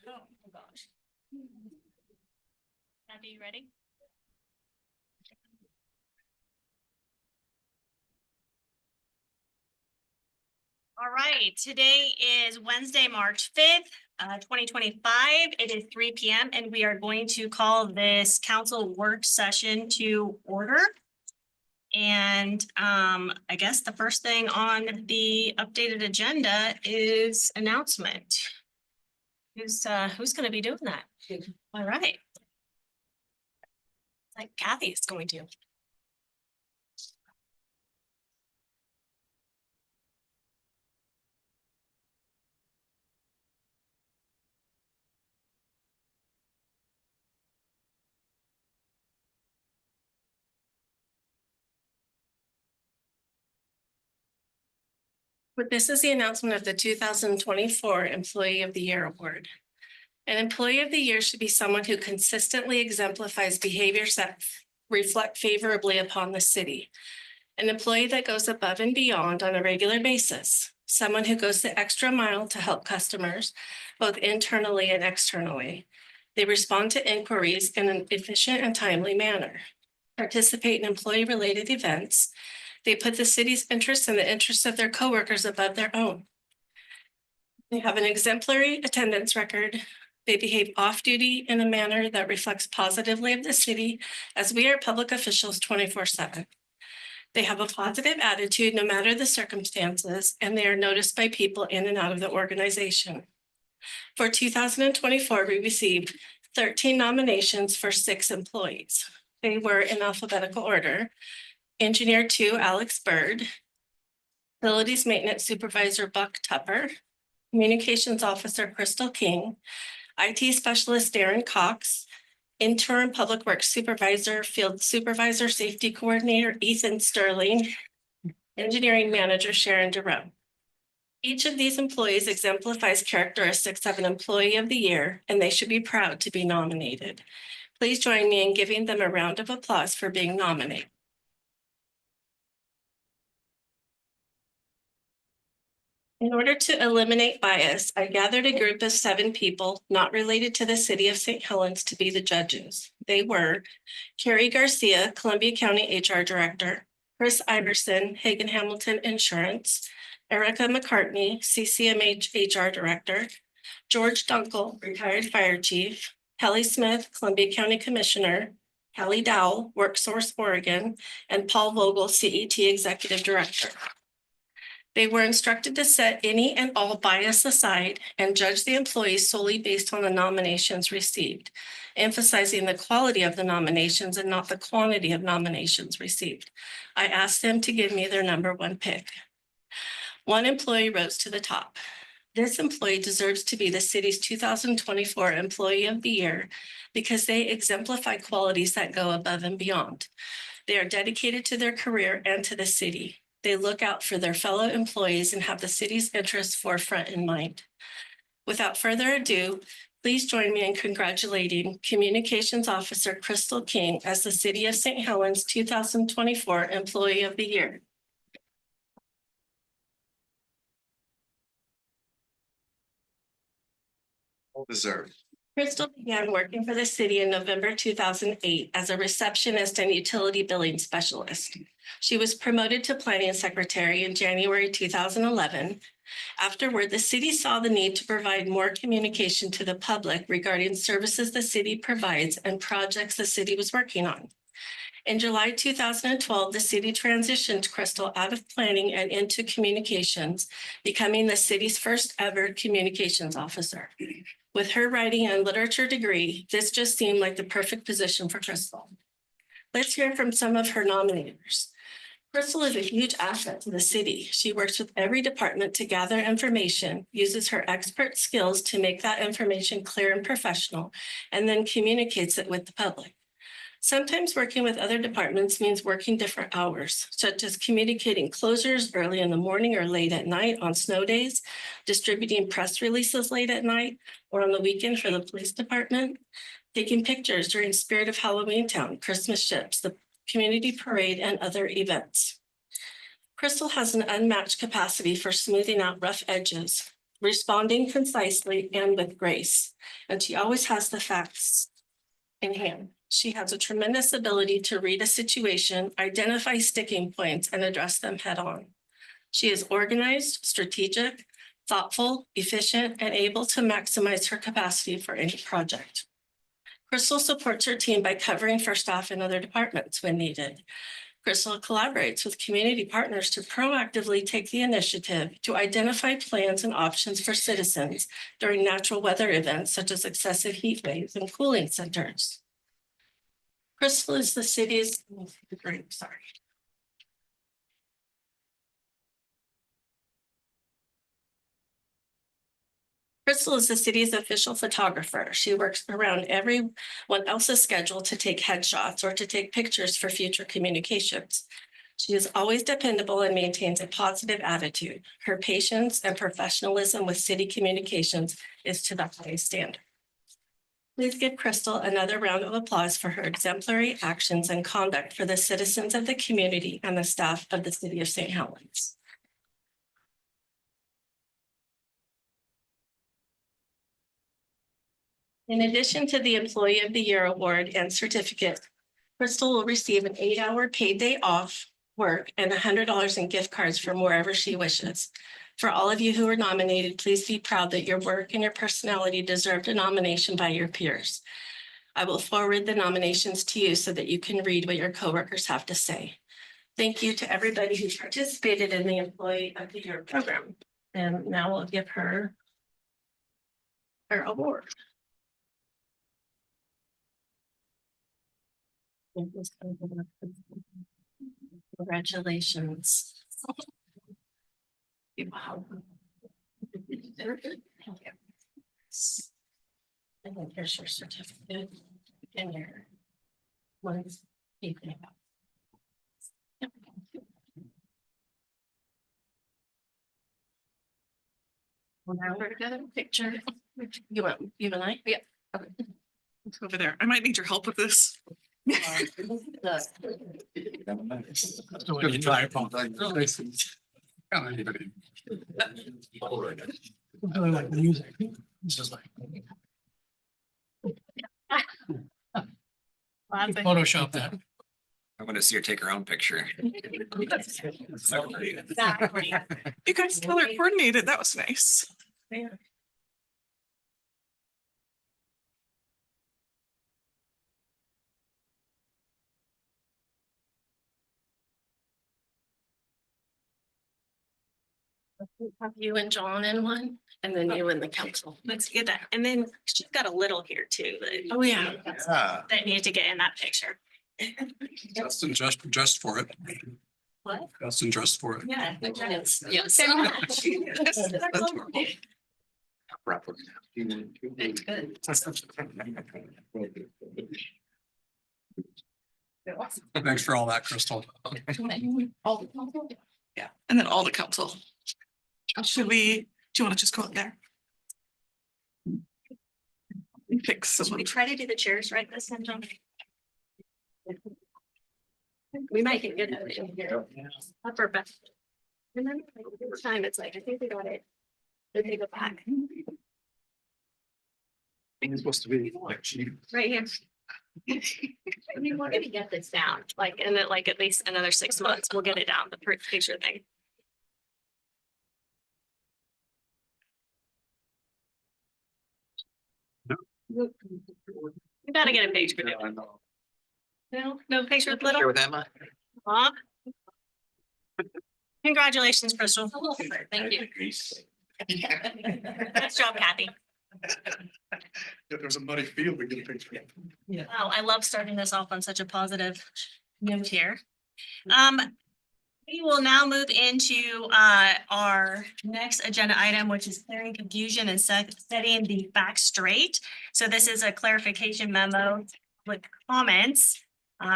Oh gosh. Abby, you ready? All right, today is Wednesday, March 5th, 2025. It is 3 p.m. and we are going to call this council work session to order. And I guess the first thing on the updated agenda is announcement. Who's going to be doing that? All right. Like Kathy is going to. But this is the announcement of the 2024 Employee of the Year Award. An Employee of the Year should be someone who consistently exemplifies behaviors that reflect favorably upon the city. An employee that goes above and beyond on a regular basis. Someone who goes the extra mile to help customers, both internally and externally. They respond to inquiries in an efficient and timely manner. Participate in employee-related events. They put the city's interests and the interests of their coworkers above their own. They have an exemplary attendance record. They behave off-duty in a manner that reflects positively of the city, as we are public officials 24/7. They have a positive attitude no matter the circumstances, and they are noticed by people in and out of the organization. For 2024, we received 13 nominations for 6 employees. They were in alphabetical order. Engineer 2, Alex Bird. Facilities Maintenance Supervisor, Buck Tupper. Communications Officer, Crystal King. IT Specialist, Darren Cox. Interim Public Works Supervisor, Field Supervisor, Safety Coordinator, Ethan Sterling. Engineering Manager, Sharon Jerome. Each of these employees exemplifies characteristics of an Employee of the Year, and they should be proud to be nominated. Please join me in giving them a round of applause for being nominated. In order to eliminate bias, I gathered a group of 7 people not related to the city of St. Helens to be the judges. They were Carrie Garcia, Columbia County HR Director, Chris Iverson, Hagen Hamilton Insurance, Erica McCartney, CCMH HR Director, George Dunkel, Retired Fire Chief, Kelly Smith, Columbia County Commissioner, Kelly Dowell, WorkSource Oregon, and Paul Vogel, CET Executive Director. They were instructed to set any and all bias aside and judge the employees solely based on the nominations received, emphasizing the quality of the nominations and not the quantity of nominations received. I asked them to give me their number 1 pick. 1 employee rose to the top. This employee deserves to be the city's 2024 Employee of the Year because they exemplify qualities that go above and beyond. They are dedicated to their career and to the city. They look out for their fellow employees and have the city's interests forefront in mind. Without further ado, please join me in congratulating Communications Officer Crystal King as the City of St. Helens 2024 Employee of the Year. Well deserved. Crystal began working for the city in November 2008 as a receptionist and utility billing specialist. She was promoted to planning secretary in January 2011. Afterward, the city saw the need to provide more communication to the public regarding services the city provides and projects the city was working on. In July 2012, the city transitioned Crystal out of planning and into communications, becoming the city's first ever communications officer. With her writing and literature degree, this just seemed like the perfect position for Crystal. Let's hear from some of her nominators. Crystal is a huge asset to the city. She works with every department to gather information, uses her expert skills to make that information clear and professional, and then communicates it with the public. Sometimes working with other departments means working different hours, such as communicating closures early in the morning or late at night on snow days, distributing press releases late at night or on the weekend for the police department, taking pictures during Spirit of Halloween Town, Christmas ships, the community parade, and other events. Crystal has an unmatched capacity for smoothing out rough edges, responding concisely and with grace. And she always has the facts in hand. She has a tremendous ability to read a situation, identify sticking points, and address them head on. She is organized, strategic, thoughtful, efficient, and able to maximize her capacity for any project. Crystal supports her team by covering for staff in other departments when needed. Crystal collaborates with community partners to proactively take the initiative to identify plans and options for citizens during natural weather events such as excessive heat waves and cooling centers. Crystal is the city's, sorry. Crystal is the city's official photographer. She works around everyone else's schedule to take headshots or to take pictures for future communications. She is always dependable and maintains a positive attitude. Her patience and professionalism with city communications is to the highest standard. Please give Crystal another round of applause for her exemplary actions and conduct for the citizens of the community and the staff of the city of St. Helens. In addition to the Employee of the Year award and certificate, Crystal will receive an 8-hour paid day off work and $100 in gift cards from wherever she wishes. For all of you who are nominated, please be proud that your work and your personality deserved a nomination by your peers. I will forward the nominations to you so that you can read what your coworkers have to say. Thank you to everybody who participated in the Employee of the Year program. And now we'll give her award. Congratulations. Wow. And then here's your certificate and your one's. Well, now we're together picture. You and I? Yeah. Okay. It's over there. I might need your help with this. Like the music. It's just like Photoshop that. I want to see her take her own picture. Exactly. You guys color coordinated. That was nice. Yeah. Have you and John in one, and then you and the council. Let's get that. And then she's got a little here too, Oh, yeah. that needs to get in that picture. Justin dressed for it. What? Justin dressed for it. Yeah. Yes. Thanks for all that, Crystal. Yeah. And then all the council. Do you want to just go up there? Pick Should someone. we try to do the chairs right this time, John? We might get good at it in here. Upper back. Remember, like, this time it's like, I think we got it. Then they go back, It's supposed to be like cheap. right here. I mean, we're gonna get this down, like, and then like at least another 6 months, we'll get it down, the picture thing. We gotta get a picture. No picture with little. Here with Emma. Aw. Congratulations, Crystal. Thank you. Nice job, Kathy. If there's a muddy field, we get a picture. Wow, I love starting this off on such a positive note here. We will now move into our next agenda item, which is clearing confusion and setting the facts straight. So this is a clarification memo with comments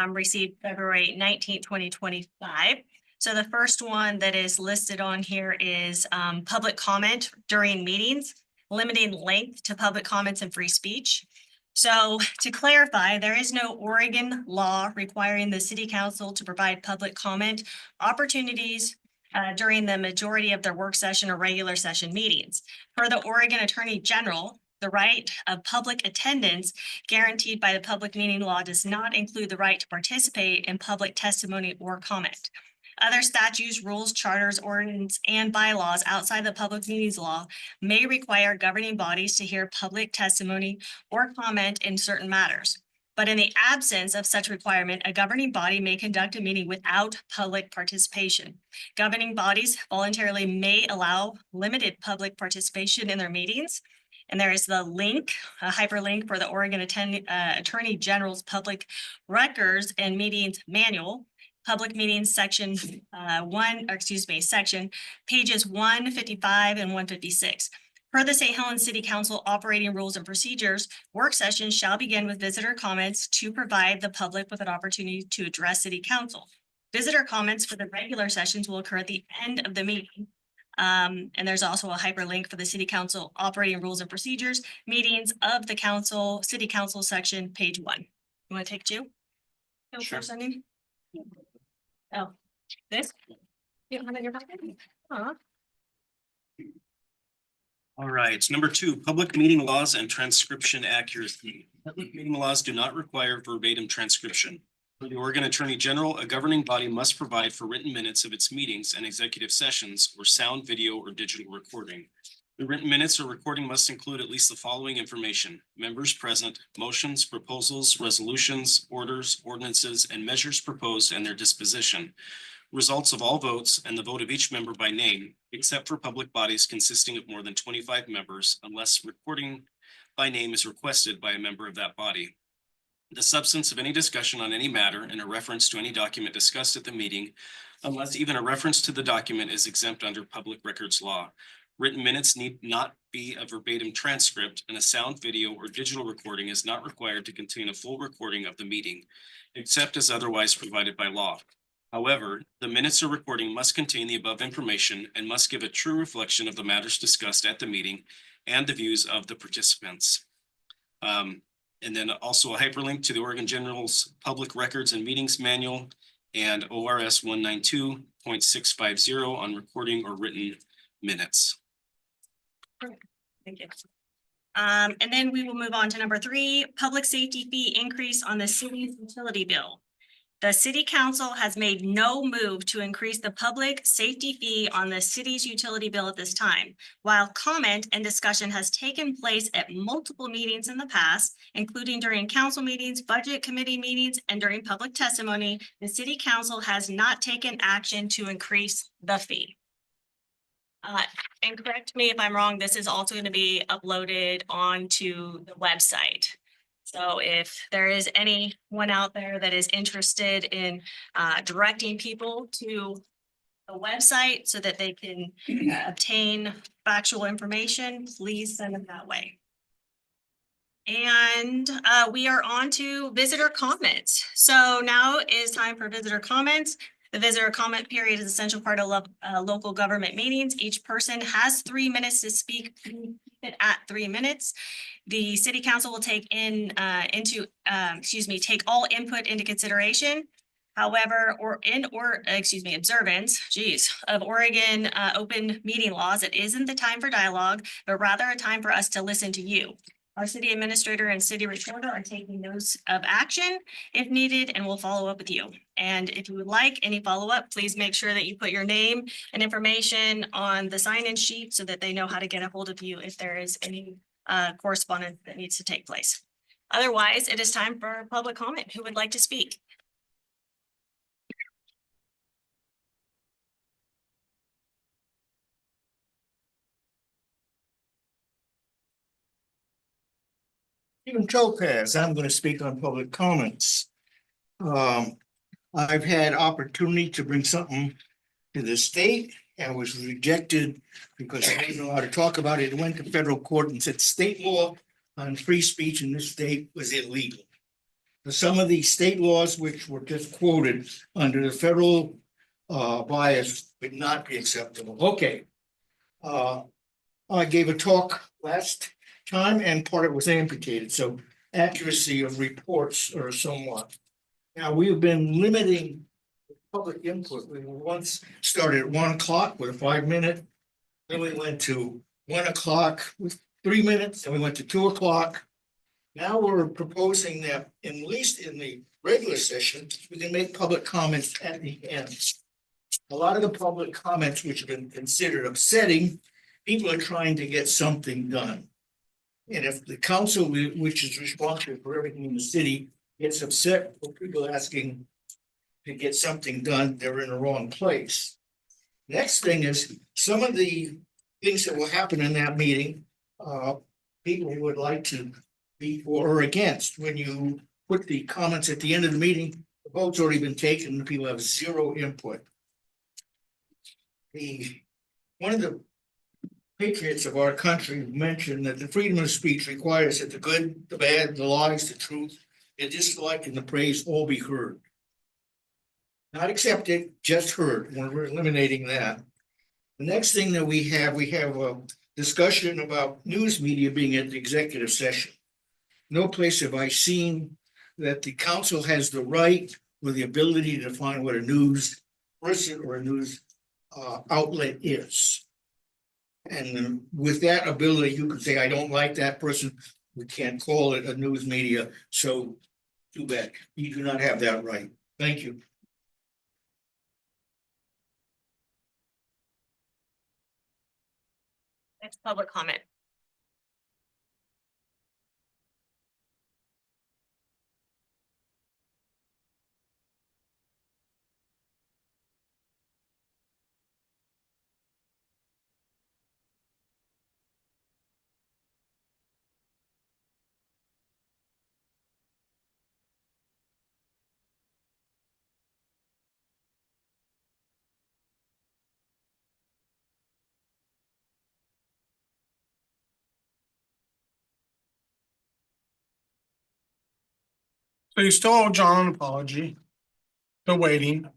received February 19th, 2025. So the first one that is listed on here is public comment during meetings, limiting length to public comments and free speech. So to clarify, there is no Oregon law requiring the city council to provide public comment opportunities during the majority of their work session or regular session meetings. Per the Oregon Attorney General, the right of public attendance guaranteed by the public meeting law does not include the right to participate in public testimony or comment. Other statutes, rules, charters, ordinance, and bylaws outside the public meetings law may require governing bodies to hear public testimony or comment in certain matters. But in the absence of such requirement, a governing body may conduct a meeting without public participation. Governing bodies voluntarily may allow limited public participation in their meetings. And there is the link, a hyperlink for the Oregon Attorney General's Public Records and Meetings Manual, Public Meetings section section pages 155 and 156. Per the St. Helens City Council operating rules and procedures, work sessions shall begin with visitor comments to provide the public with an opportunity to address City Council. Visitor comments for the regular sessions will occur at the end of the meeting. And there's also a hyperlink for the City Council operating rules and procedures, meetings of the council, City Council section, page 1. You want to take 2? No, Sure. sending? Oh, this? You don't have it in your packet? Huh? All right, number 2, public meeting laws and transcription accuracy. Public meeting laws do not require verbatim transcription. For the Oregon Attorney General, a governing body must provide for written minutes of its meetings and executive sessions or sound, video, or digital recording. The written minutes or recording must include at least the following information: members present, motions, proposals, resolutions, orders, ordinances, and measures proposed and their disposition, results of all votes and the vote of each member by name, except for public bodies consisting of more than 25 members, unless recording by name is requested by a member of that body. The substance of any discussion on any matter and a reference to any document discussed at the meeting, unless even a reference to the document is exempt under public records law. Written minutes need not be a verbatim transcript, and a sound, video, or digital recording is not required to contain a full recording of the meeting, except as otherwise provided by law. However, the minutes or recording must contain the above information and must give a true reflection of the matters discussed at the meeting and the views of the participants. And then also a hyperlink to the Oregon General's Public Records and Meetings Manual and ORS 192.650 on recording or written minutes. Thank you. And then we will move on to number 3, public safety fee increase on the city's utility bill. The City Council has made no move to increase the public safety fee on the city's utility bill at this time. While comment and discussion has taken place at multiple meetings in the past, including during council meetings, budget committee meetings, and during public testimony, the City Council has not taken action to increase the fee. And correct me if I'm wrong, this is also going to be uploaded onto the website. So if there is anyone out there that is interested in directing people to the website so that they can obtain factual information, please send them that way. And we are on to visitor comments. So now is time for visitor comments. The visitor comment period is an essential part of local government meetings. Each person has 3 minutes to speak at 3 minutes. The City Council will take take all input into consideration. However, observance, of Oregon open meeting laws, it isn't the time for dialogue, but rather a time for us to listen to you. Our city administrator and city recorder are taking notes of action if needed, and we'll follow up with you. And if you would like any follow-up, please make sure that you put your name and information on the sign-in sheet so that they know how to get a hold of you if there is any correspondence that needs to take place. Otherwise, it is time for public comment. Who would like to speak? Stephen Topaz, I'm going to speak on public comments. I've had opportunity to bring something to the state and was rejected because I didn't know how to talk about it. It went to federal court and said state law on free speech in this state was illegal. So some of these state laws, which were just quoted under the federal bias, would not be acceptable. Okay. I gave a talk last time and part of it was amputated, so accuracy of reports are somewhat. Now, we have been limiting public input. We once started at 1 o'clock with a 5 minute. Then we went to 1 o'clock with 3 minutes, and we went to 2 o'clock. Now we're proposing that at least in the regular session, we can make public comments at the end. A lot of the public comments which have been considered upsetting, people are trying to get something done. And if the council, which is responsible for everything in the city, gets upset for people asking to get something done, they're in the wrong place. Next thing is, some of the things that will happen in that meeting, people would like to be for or against. When you put the comments at the end of the meeting, the vote's already been taken, and people have zero input. One of the patriots of our country mentioned that the freedom of speech requires that the good, the bad, the lies, the truth, the dislike, and the praise all be heard. Not accepted, just heard. We're eliminating that. The next thing that we have a discussion about news media being at the executive session. No place have I seen that the council has the right or the ability to define what a news person or a news outlet is. And with that ability, you can say, I don't like that person. We can't call it a news media. So too bad. You do not have that right. Thank you. Next public comment. So you still owe John an apology. Still waiting.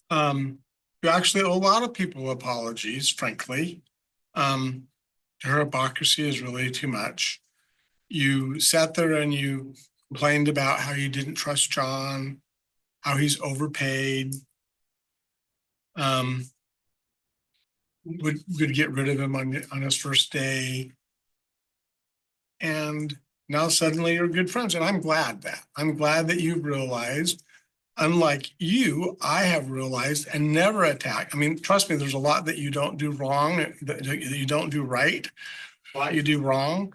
You actually owe a lot of people apologies, frankly. Her hypocrisy is really too much. You sat there and you complained about how you didn't trust John, how he's overpaid. Would get rid of him on his first day. And now suddenly you're good friends, and I'm glad that you've realized, unlike you, I have realized and never attack. I mean, trust me, there's a lot that you don't do wrong, that you don't do right, a lot you do wrong.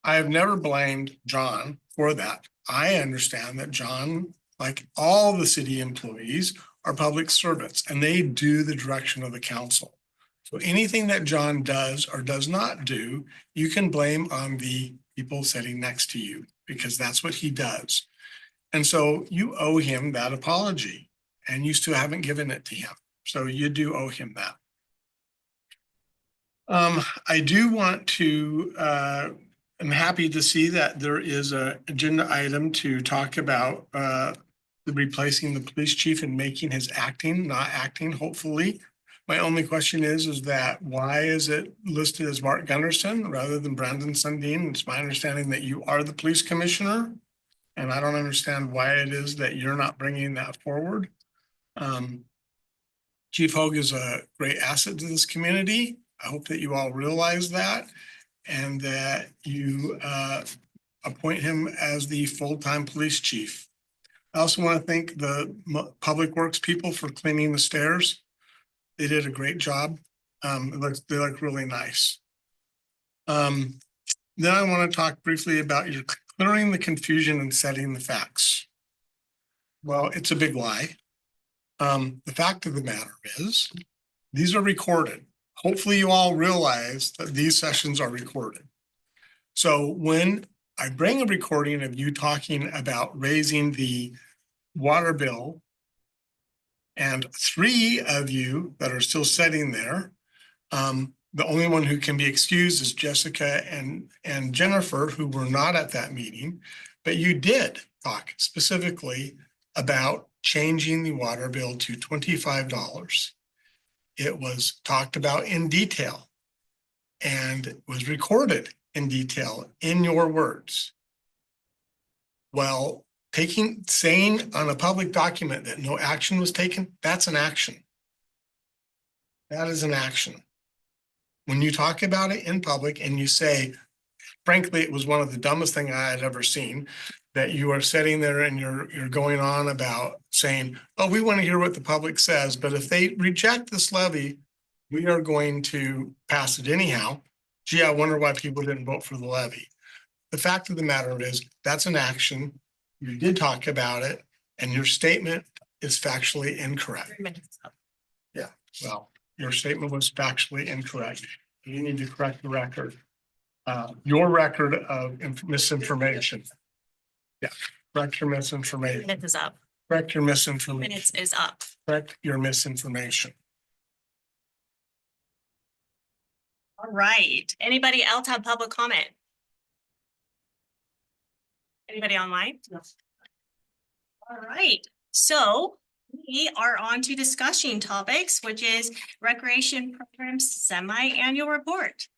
I have never blamed John for that. I understand that John, like all the city employees, are public servants, and they do the direction of the council. So anything that John does or does not do, you can blame on the people sitting next to you, because that's what he does. And so you owe him that apology, and you still haven't given it to him. So you do owe him that. I do want to, I'm happy to see that there is an agenda item to talk about the replacing the police chief and making his acting, not acting, hopefully. My only question is that why is it listed as Mark Gunderson rather than Brandon Sundin? It's my understanding that you are the police commissioner, and I don't understand why it is that you're not bringing that forward. Chief Hogue is a great asset to this community. I hope that you all realize that, and that you appoint him as the full-time police chief. I also want to thank the Public Works people for cleaning the stairs. They did a great job. They look really nice. Then I want to talk briefly about your clearing the confusion and setting the facts. Well, it's a big lie. The fact of the matter is, these are recorded. Hopefully you all realize that these sessions are recorded. So when I bring a recording of you talking about raising the water bill, and 3 of you that are still sitting there, the only one who can be excused is Jessica and Jennifer, who were not at that meeting, but you did talk specifically about changing the water bill to $25. It was talked about in detail and was recorded in detail in your words. Well, saying on a public document that no action was taken, that's an action. That is an action. When you talk about it in public and you say, frankly, it was one of the dumbest thing I had ever seen, that you are sitting there and you're going on about saying, oh, we want to hear what the public says, but if they reject this levy, we are going to pass it anyhow. Gee, I wonder why people didn't vote for the levy. The fact of the matter is, that's an action. You did talk about it, and your statement is factually incorrect. Well, your statement was factually incorrect. You need to correct the record. Your record of misinformation. Yeah, correct your misinformation. Minutes is up. Correct your misinformation. Minutes is up. Correct your misinformation. All right. Anybody else have public comment? Anybody online? Yes. All right. So we are on to discussion topics, which is recreation programs semi-annual report.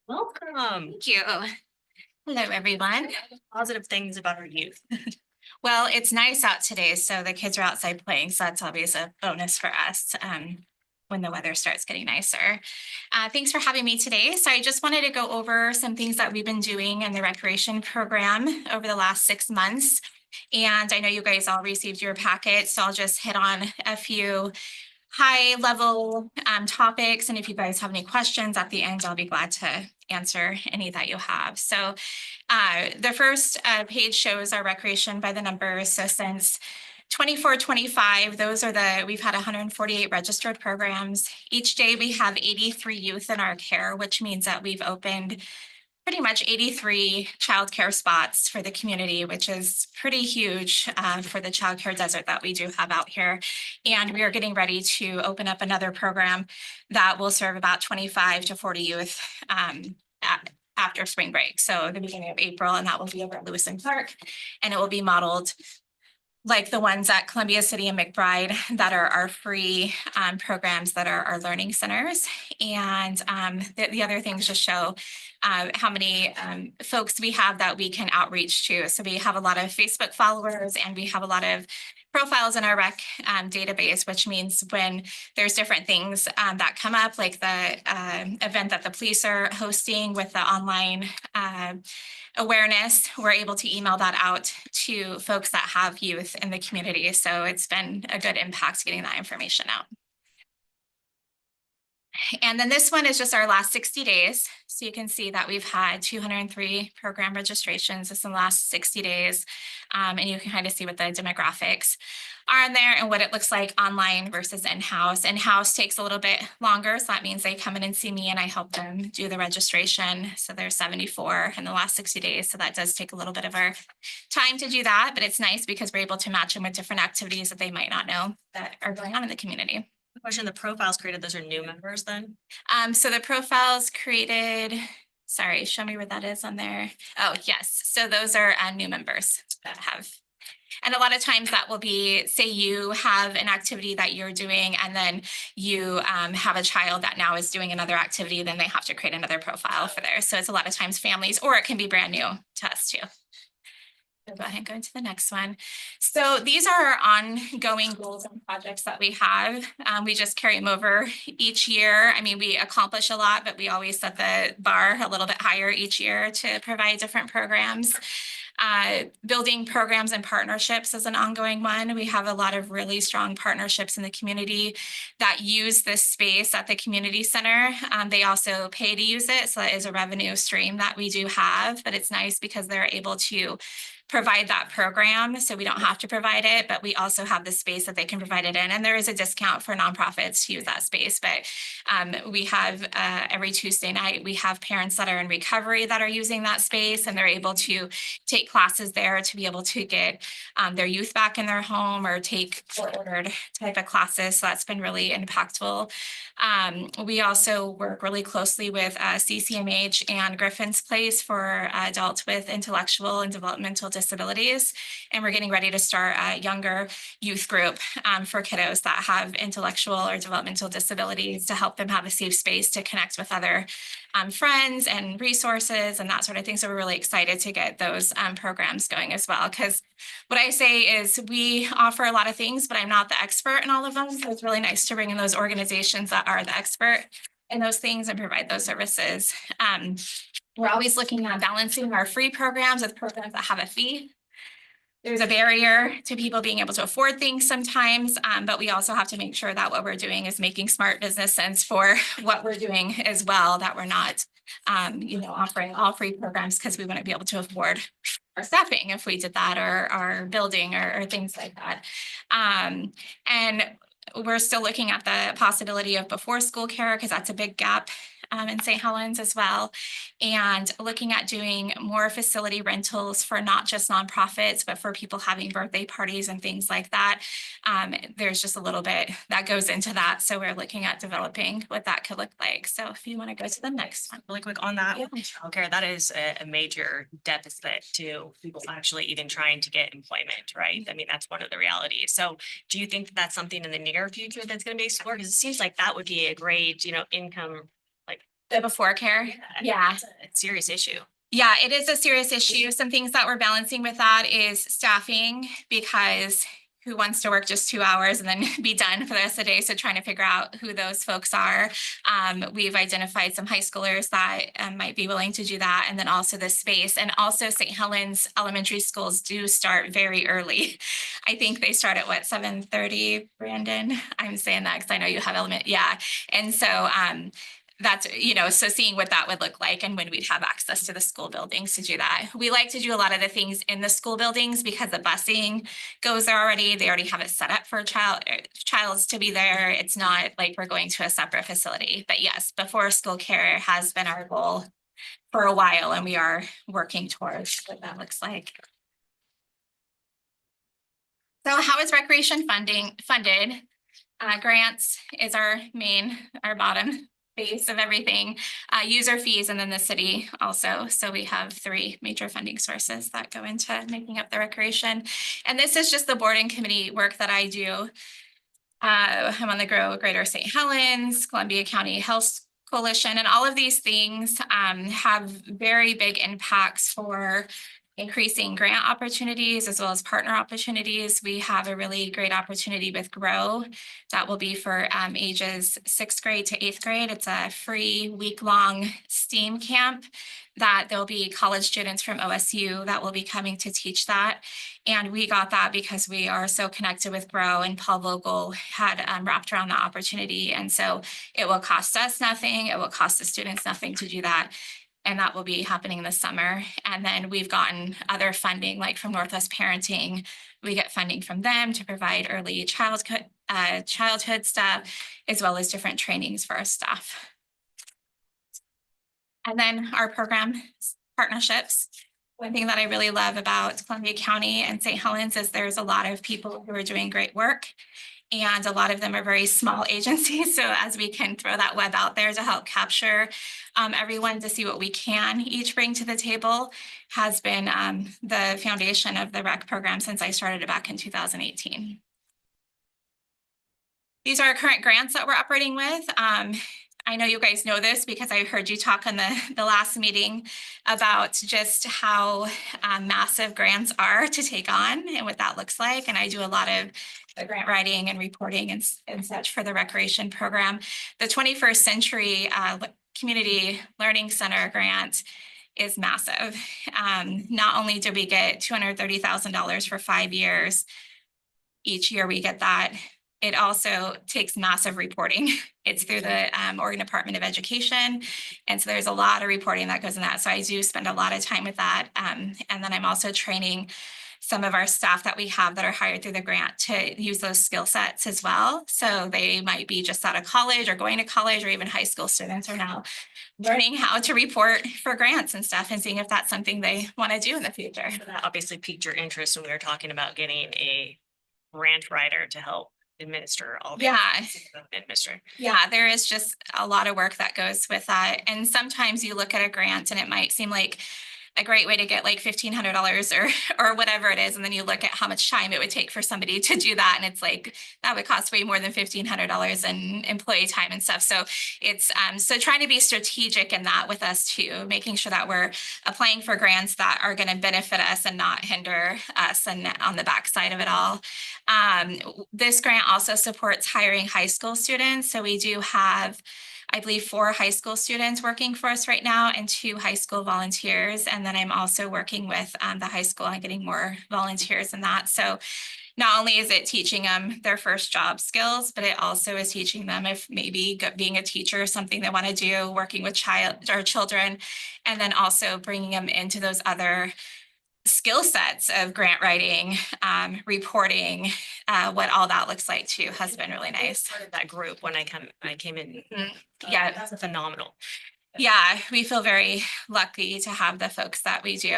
Welcome. Thank you. Hello, everyone. Positive things about our youth. Well, it's nice out today, so the kids are outside playing, so that's always a bonus for us when the weather starts getting nicer. Thanks for having me today. So I just wanted to go over some things that we've been doing in the recreation program over the last 6 months. And I know you guys all received your packet, so I'll just hit on a few high-level topics. And if you guys have any questions at the end, I'll be glad to answer any that you have. So the first page shows our recreation by the numbers. So since 24-25, we've had 148 registered programs. Each day we have 83 youth in our care, which means that we've opened pretty much 83 childcare spots for the community, which is pretty huge for the childcare desert that we do have out here. And we are getting ready to open up another program that will serve about 25 to 40 youth after spring break. So the beginning of April, and that will be over at Lewis and Clark. And it will be modeled like the ones at Columbia City and McBride that are our free programs that are our learning centers. And the other things just show how many folks we have that we can outreach to. So we have a lot of Facebook followers and we have a lot of profiles in our rec database, which means when there's different things that come up, like the event that the police are hosting with the online awareness, we're able to email that out to folks that have youth in the community. So it's been a good impact getting that information out. And then this one is just our last 60 days. So you can see that we've had 203 program registrations in the last 60 days. And you can kind of see what the demographics are in there and what it looks like online versus in-house. In-house takes a little bit longer. So that means they come in and see me and I help them do the registration. So there's 74 in the last 60 days. So that does take a little bit of our time to do that, but it's nice because we're able to match them with different activities that they might not know that are going on in the community. Question, the profiles created, those are new members then? So the profiles created, sorry, show me where that is on there. Oh, yes. So those are new members that have, and a lot of times that will be, say you have an activity that you're doing and then you have a child that now is doing another activity, then they have to create another profile for there. So it's a lot of times families, or it can be brand new to us too. Go ahead and go into the next one. So these are our ongoing goals and projects that we have. We just carry them over each year. I mean, we accomplish a lot, but we always set the bar a little bit higher each year to provide different programs. Building programs and partnerships is an ongoing one. We have a lot of really strong partnerships in the community that use this space at the community center. They also pay to use it. So that is a revenue stream that we do have, but it's nice because they're able to provide that program. So we don't have to provide it, but we also have the space that they can provide it in. And there is a discount for nonprofits to use that space. But we have every Tuesday night, we have parents that are in recovery that are using that space and they're able to take classes there to be able to get their youth back in their home or take ordered type of classes. So that's been really impactful. We also work really closely with CCMH and Griffin's Place for adults with intellectual and developmental disabilities. And we're getting ready to start a younger youth group for kiddos that have intellectual or developmental disabilities to help them have a safe space to connect with other friends and resources and that sort of thing. So we're really excited to get those programs going as well. Because what I say is we offer a lot of things, but I'm not the expert in all of them. So it's really nice to bring in those organizations that are the expert in those things and provide those services. We're always looking at balancing our free programs with programs that have a fee. There's a barrier to people being able to afford things sometimes, but we also have to make sure that what we're doing is making smart business sense for what we're doing as well, that we're not, offering all free programs because we wouldn't be able to afford our staffing if we did that, or our building or things like that. And we're still looking at the possibility of before school care because that's a big gap in St. Helens as well. And looking at doing more facility rentals for not just nonprofits, but for people having birthday parties and things like that. There's just a little bit that goes into that. So we're looking at developing what that could look like. So if you want to go to the next one. Really quick on that, Yeah. childcare, that is a major deficit to people actually even trying to get employment, right? I mean, that's one of the realities. So do you think that that's something in the near future that's going to be explored? Because it seems like that would be a great, income. The before care. Yeah. It's a serious issue. Yeah, it is a serious issue. Some things that we're balancing with that is staffing, because who wants to work just 2 hours and then be done for the rest of the day? So trying to figure out who those folks are. We've identified some high schoolers that might be willing to do that. And then also the space, and also St. Helens elementary schools do start very early. I think they start at 7:30, Brandon? I'm saying that because I know you have yeah. And so, that's, so seeing what that would look like and when we'd have access to the school buildings to do that. We like to do a lot of the things in the school buildings because the busing goes there already. They already have it set up for child's to be there. It's not like we're going to a separate facility. But yes, before school care has been our goal for a while, and we are working towards what that looks like. So how is recreation funded? Grants is our bottom base of everything, user fees, and then the city also. So we have 3 major funding sources that go into making up the recreation. And this is just the board and committee work that I do. I'm on the Grow Greater St. Helens, Columbia County Health Coalition, and all of these things have very big impacts for increasing grant opportunities as well as partner opportunities. We have a really great opportunity with Grow that will be for ages 6th grade to 8th grade. It's a free week-long STEAM camp that there'll be college students from OSU that will be coming to teach that. And we got that because we are so connected with Grow, and Paul Vogel had wrapped around the opportunity. And so it will cost us nothing. It will cost the students nothing to do that. And that will be happening this summer. And then we've gotten other funding, like from Northwest Parenting. We get funding from them to provide early childhood stuff, as well as different trainings for our staff. And then our program partnerships. One thing that I really love about Columbia County and St. Helens is there's a lot of people who are doing great work. And a lot of them are very small agencies. So as we can throw that web out there to help capture everyone to see what we can each bring to the table has been the foundation of the rec program since I started it back in 2018. These are our current grants that we're operating with. I know you guys know this because I heard you talk on the last meeting about just how massive grants are to take on and what that looks like. And I do a lot of the grant writing and reporting and such for the recreation program. The 21st Century Community Learning Center grant is massive. Not only do we get $230,000 for 5 years, each year we get that. It also takes massive reporting. It's through the Oregon Department of Education. And so there's a lot of reporting that goes in that. So I do spend a lot of time with that. And then I'm also training some of our staff that we have that are hired through the grant to use those skill sets as well. So they might be just out of college or going to college, or even high school students are now learning how to report for grants and stuff and seeing if that's something they want to do in the future. So that obviously piqued your interest when we were talking about getting a grant writer to help administer all the administer. Yeah, there is just a lot of work that goes with that. And sometimes you look at a grant and it might seem like a great way to get like $1,500 or whatever it is. And then you look at how much time it would take for somebody to do that. And it's like, that would cost way more than $1,500 in employee time and stuff. So it's, so trying to be strategic in that with us too, making sure that we're applying for grants that are going to benefit us and not hinder us and on the backside of it all. This grant also supports hiring high school students. So we do have, I believe, 4 high school students working for us right now and 2 high school volunteers. And then I'm also working with the high school and getting more volunteers in that. So not only is it teaching them their first job skills, but it also is teaching them if maybe being a teacher is something they want to do, working with children, and then also bringing them into those other skill sets of grant writing, reporting, what all that looks like too has been really nice. Part of that group when I came in. Yeah. That's phenomenal. Yeah, we feel very lucky to have the folks that we do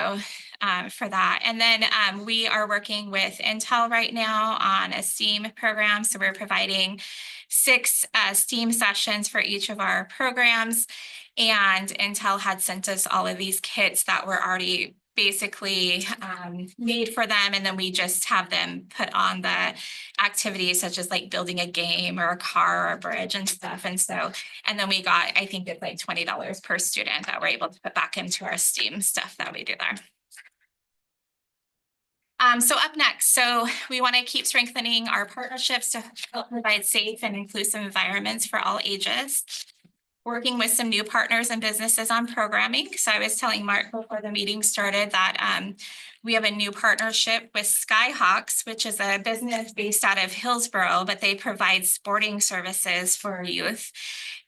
for that. And then we are working with Intel right now on a STEAM program. So we're providing 6 STEAM sessions for each of our programs. And Intel had sent us all of these kits that were already basically made for them. And then we just have them put on the activities such as like building a game or a car or a bridge and stuff. And so, and then we got, I think it's like $20 per student that we're able to put back into our STEAM stuff that we do there. So up next, so we want to keep strengthening our partnerships to help provide safe and inclusive environments for all ages. Working with some new partners and businesses on programming. So I was telling Mark before the meeting started that we have a new partnership with Skyhawks, which is a business based out of Hillsborough, but they provide sporting services for youth.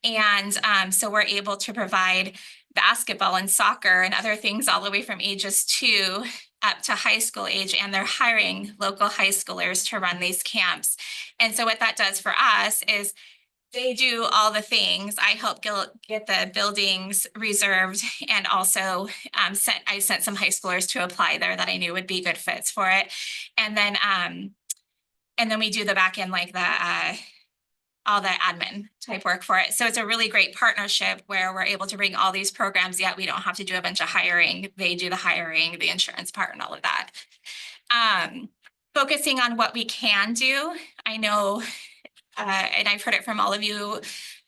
And so we're able to provide basketball and soccer and other things all the way from ages 2 up to high school age, and they're hiring local high schoolers to run these camps. And so what that does for us is they do all the things. I help get the buildings reserved, and also I sent some high schoolers to apply there that I knew would be good fits for it. And then we do the back end, like all the admin type work for it. So it's a really great partnership where we're able to bring all these programs, yet we don't have to do a bunch of hiring. They do the hiring, the insurance part, and all of that. Focusing on what we can do. I know, and I've heard it from all of you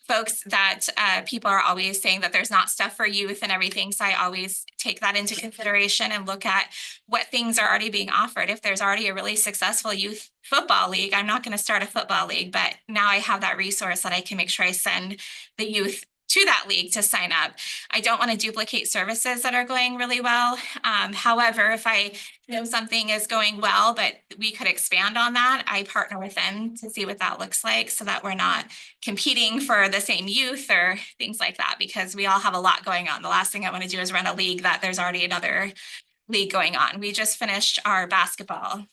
folks that people are always saying that there's not stuff for youth and everything. So I always take that into consideration and look at what things are already being offered. If there's already a really successful youth football league, I'm not going to start a football league, but now I have that resource that I can make sure I send the youth to that league to sign up. I don't want to duplicate services that are going really well. However, if I know something is going well, but we could expand on that, I partner with them to see what that looks like so that we're not competing for the same youth or things like that, because we all have a lot going on. The last thing I want to do is run a league that there's already another league going on. We just finished our basketball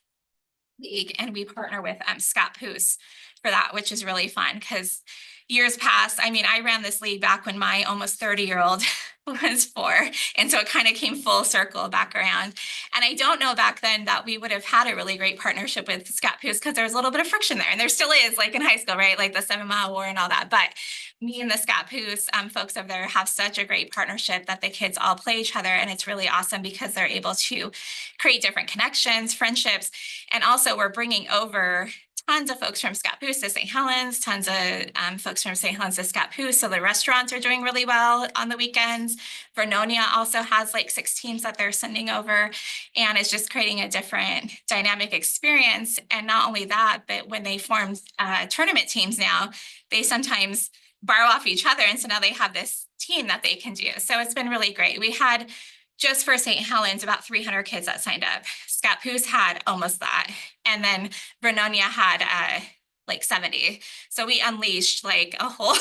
league and we partner with Scott Poos for that, which is really fun because years past, I mean, I ran this league back when my almost 30-year-old was 4. And so it kind of came full circle back around. And I don't know back then that we would have had a really great partnership with Scott Poos because there was a little bit of friction there. And there still is, like in high school, right? Like the 7 Mile War and all that. But me and the Scott Poos folks over there have such a great partnership that the kids all play each other. And it's really awesome because they're able to create different connections, friendships. And also we're bringing over tons of folks from Scott Poos to St. Helens, tons of folks from St. Helens to Scott Poos. So the restaurants are doing really well on the weekends. Vernonia also has like 6 teams that they're sending over, and it's just creating a different dynamic experience. And not only that, but when they form tournament teams now, they sometimes borrow off each other. And so now they have this team that they can do. So it's been really great. We had just for St. Helens, about 300 kids that signed up. Scott Poos had almost that. And then Vernonia had like 70. So we unleashed like a whole,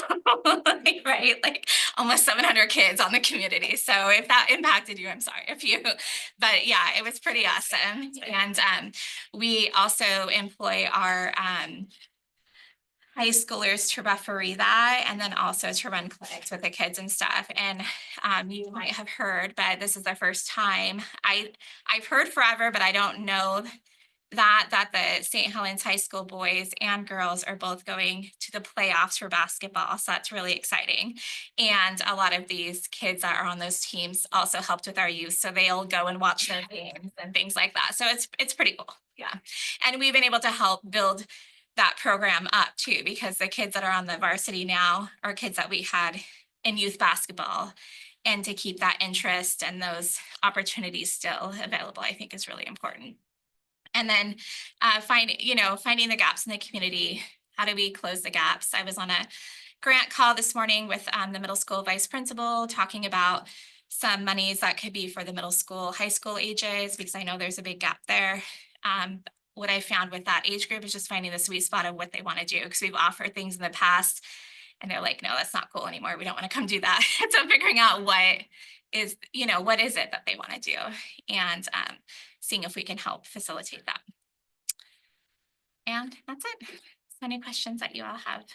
right? Like almost 700 kids on the community. So if that impacted you, I'm sorry if you, but yeah, it was pretty awesome. And we also employ our high schoolers to referee that, and then also to run clinics with the kids and stuff. And you might have heard, but this is the first time. I've heard forever, but I don't know that the St. Helens High School boys and girls are both going to the playoffs for basketball. So that's really exciting. And a lot of these kids that are on those teams also helped with our youth. So they'll go and watch their games and things like that. So it's pretty cool. Yeah. And we've been able to help build that program up too, because the kids that are on the varsity now are kids that we had in youth basketball. And to keep that interest and those opportunities still available, I think is really important. And then finding the gaps in the community. How do we close the gaps? I was on a grant call this morning with the middle school vice principal talking about some monies that could be for the middle school, high school ages, because I know there's a big gap there. What I found with that age group is just finding the sweet spot of what they want to do, because we've offered things in the past and they're like, no, that's not cool anymore. We don't want to come do that. So figuring out what is it that they want to do, and seeing if we can help facilitate that. And that's it. So any questions that you all have?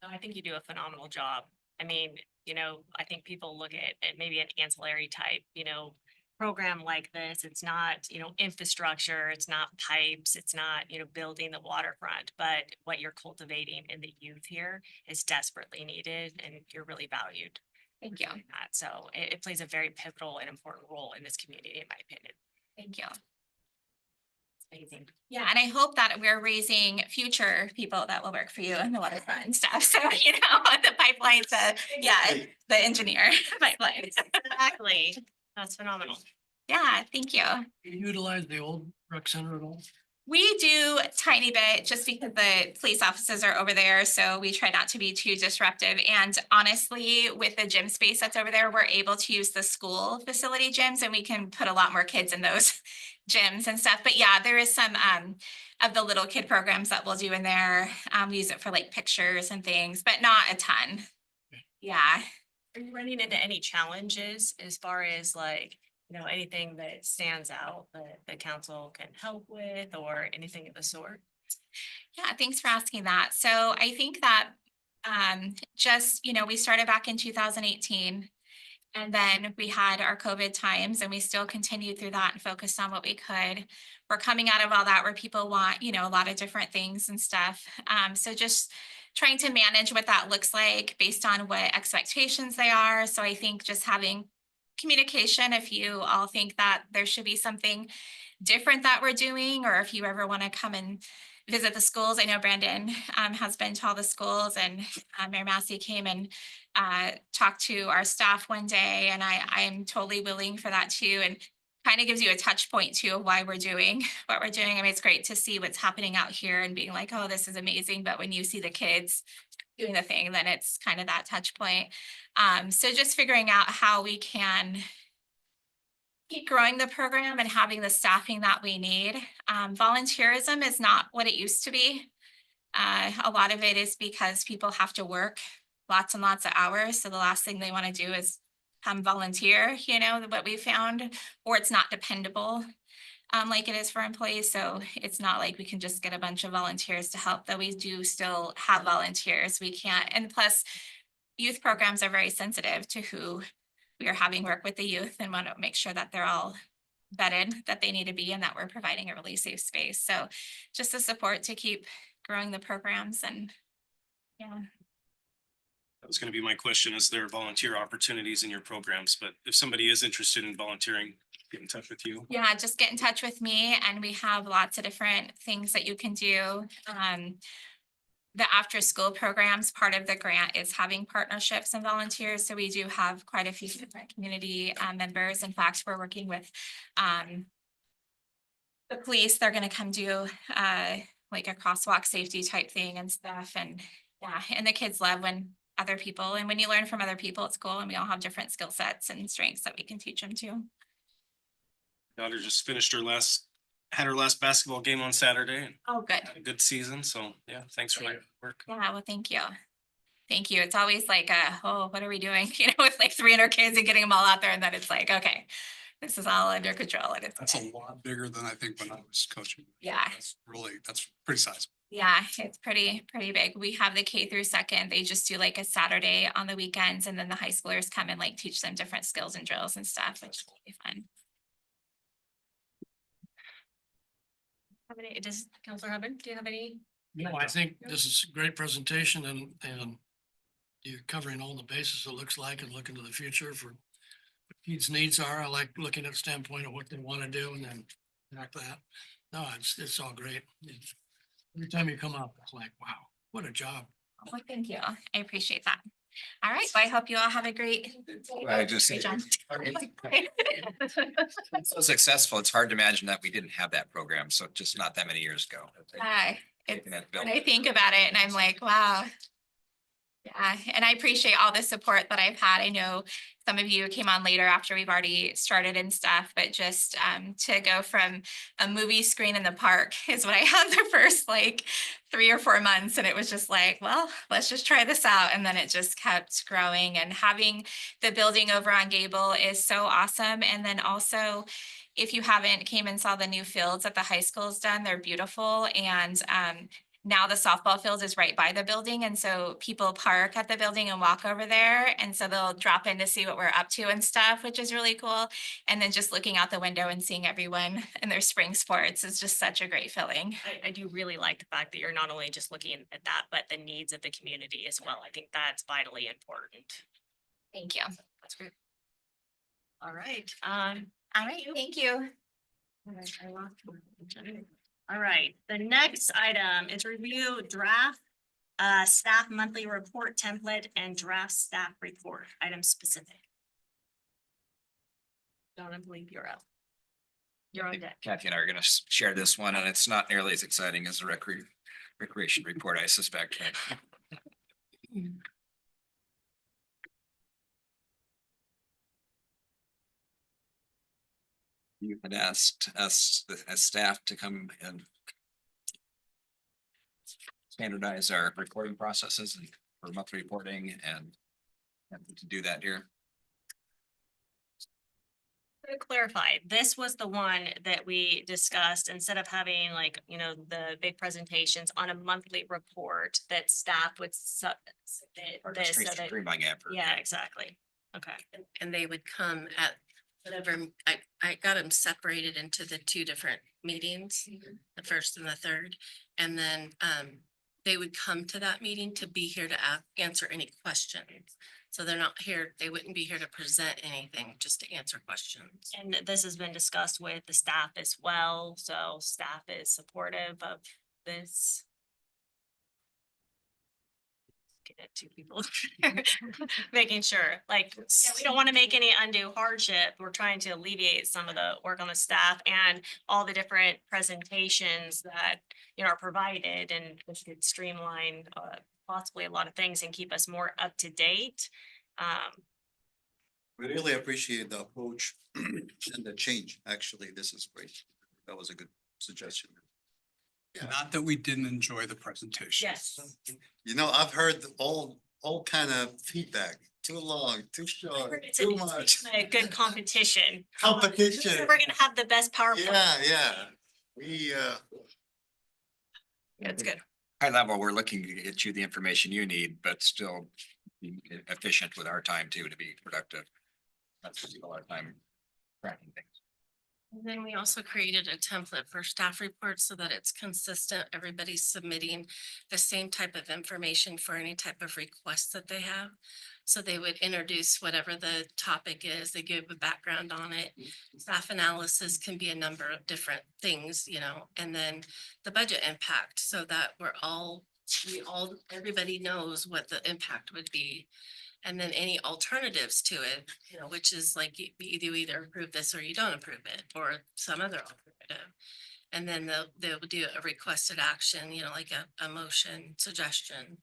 No, I think you do a phenomenal job. I mean, I think people look at maybe an ancillary type, program like this. It's not, infrastructure, it's not pipes, it's not, building the waterfront, but what you're cultivating in the youth here is desperately needed, and you're really valued. Thank you. for that. So it plays a very pivotal and important role in this community, in my opinion. Thank you. It's amazing. Yeah, and I hope that we're raising future people that will work for you in the waterfront and stuff. So, the pipelines, the engineer pipelines. Exactly. That's phenomenal. Yeah, thank you. You utilize the old rec center at all? We do a tiny bit just because the police offices are over there. So we try not to be too disruptive. And honestly, with the gym space that's over there, we're able to use the school facility gyms, and we can put a lot more kids in those gyms and stuff. But yeah, there is some of the little kid programs that we'll do in there. We use it for like pictures and things, but not a ton. Yeah. Are you running into any challenges as far as anything that stands out that the council can help with, or anything of the sort? Yeah, thanks for asking that. So I think that we started back in 2018, and then we had our COVID times, and we still continued through that and focused on what we could. We're coming out of all that where people want, a lot of different things and stuff. So just trying to manage what that looks like based on what expectations they are. So I think just having communication, if you all think that there should be something different that we're doing, or if you ever want to come and visit the schools. I know Brandon has been to all the schools, and Mayor Massey came and talked to our staff one day, and I'm totally willing for that too, and kind of gives you a touch point too of why we're doing what we're doing. I mean, it's great to see what's happening out here and being like, oh, this is amazing. But when you see the kids doing the thing, then it's kind of that touch point. So just figuring out how we can keep growing the program and having the staffing that we need. Volunteerism is not what it used to be. A lot of it is because people have to work lots and lots of hours. So the last thing they want to do is come volunteer, what we found, or it's not dependable like it is for employees. So it's not like we can just get a bunch of volunteers to help, though we do still have volunteers. We can't. And plus, youth programs are very sensitive to who we are having work with the youth, and want to make sure that they're all vetted, that they need to be, and that we're providing a really safe space. So just the support to keep growing the programs. And yeah. That was going to be my question. Is there volunteer opportunities in your programs? But if somebody is interested in volunteering, get in touch with you. Yeah, just get in touch with me, and we have lots of different things that you can do. The after school programs, part of the grant is having partnerships and volunteers. So we do have quite a few different community members. In fact, we're working with the police. They're going to come do like a crosswalk safety type thing and stuff. And yeah, and the kids love when other people, and when you learn from other people, it's cool. And we all have different skill sets and strengths that we can teach them to. Daughter just finished had her last basketball game on Saturday, and Oh, good. had a good season. So yeah, thanks for your work. Yeah, well, thank you. Thank you. It's always like, what are we doing? With like 300 kids and getting them all out there. And then it's like, okay, this is all under control. And it's, That's a lot bigger than I think when I was coaching. yeah. That's pretty sizable. Yeah, it's pretty big. We have the K through second. They just do like a Saturday on the weekends, and then the high schoolers come and like teach them different skills and drills and stuff, which will be fun. Have any, does Counselor Hubban, do you have any? No, I think this is a great presentation and you're covering all the bases, it looks like, and looking to the future for what kids' needs are. I like looking at the standpoint of what they want to do and then act that. No, it's all great. Every time you come up, it's like, wow, what a job. Well, thank you. I appreciate that. All right, well, I hope you all have a great. I just- Great job. It's so successful, it's hard to imagine that we didn't have that program, so just not that many years ago. Hi. Taking that When built. I think about it and I'm like, wow. Yeah, and I appreciate all the support that I've had. I know some of you came on later after we've already started and stuff, but just to go from a movie screen in the park is what I had the first like 3 or 4 months. And it was just like, well, let's just try this out. And then it just kept growing, and having the building over on Gable is so awesome. And then also, if you haven't came and saw the new fields that the high school's done, they're beautiful. And now the softball field is right by the building. And so people park at the building and walk over there. And so they'll drop in to see what we're up to and stuff, which is really cool. And then just looking out the window and seeing everyone in their spring sports is just such a great feeling. I do really like the fact that you're not only just looking at that, but the needs of the community as well. I think that's vitally important. Thank you. That's great. All right, All right, thank you. all right, the next item is review draft staff monthly report template and draft staff report, item specific. Don't I believe you're up. You're on deck. Kathy and I are gonna share this one, and it's not nearly as exciting as the recreation report, I suspect. You had asked us as staff to come and standardize our reporting processes and for monthly reporting, and to do that here. To clarify, this was the one that we discussed, instead of having like, you know, the big presentations on a monthly report, that staff would submit Or this, just so that, streamlining effort. yeah, exactly. Okay, And they would come at whatever, I got them separated into the 2 different meetings, the first and the third. And then they would come to that meeting to be here to answer any questions. So they're not here, they wouldn't be here to present anything, just to answer questions. and this has been discussed with the staff as well, so staff is supportive of this. Get it to people. Making sure, like, yeah, we don't want to make any undue hardship. We're trying to alleviate some of the work on the staff and all the different presentations that, you know, are provided, and this could streamline possibly a lot of things and keep us more up to date. We really appreciate the approach and the change. Actually, this is great. That was a good suggestion. Not that we didn't enjoy the presentation. Yes. You know, I've heard all kind of feedback. Too long, too short, too much A good competition. competition. We're gonna have the best PowerPoint. Yeah. We, That's good. High level, we're looking to get you the information you need, but still be efficient with our time too, to be productive. That's just a lot of time tracking things. And then we also created a template for staff reports so that it's consistent. Everybody's submitting the same type of information for any type of request that they have. So they would introduce whatever the topic is, they give a background on it. Staff analysis can be a number of different things, you know, and then the budget impact, so that everybody knows what the impact would be. And then any alternatives to it, you know, which is like you either approve this or you don't approve it, or some other alternative. And then they'll do a requested action, you know, like a motion suggestion.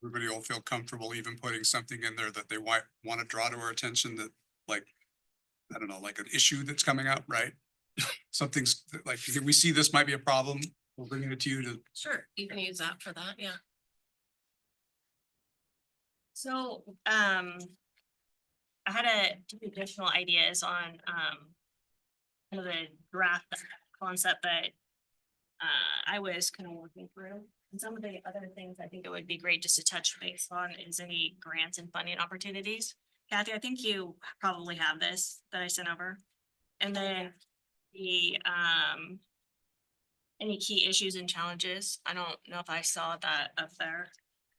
Everybody will feel comfortable even putting something in there that they want to draw to our attention, that like, I don't know, like an issue that's coming up, right? Something's like, we see this might be a problem, we're bringing it to you to. Sure, you can use that for that, yeah. So, I had two additional ideas on, kind of the draft concept that I was kind of working through. And some of the other things I think it would be great just to touch base on is any grants and funding opportunities. Kathy, I think you probably have this that I sent over. And then the, any key issues and challenges. I don't know if I saw that up there.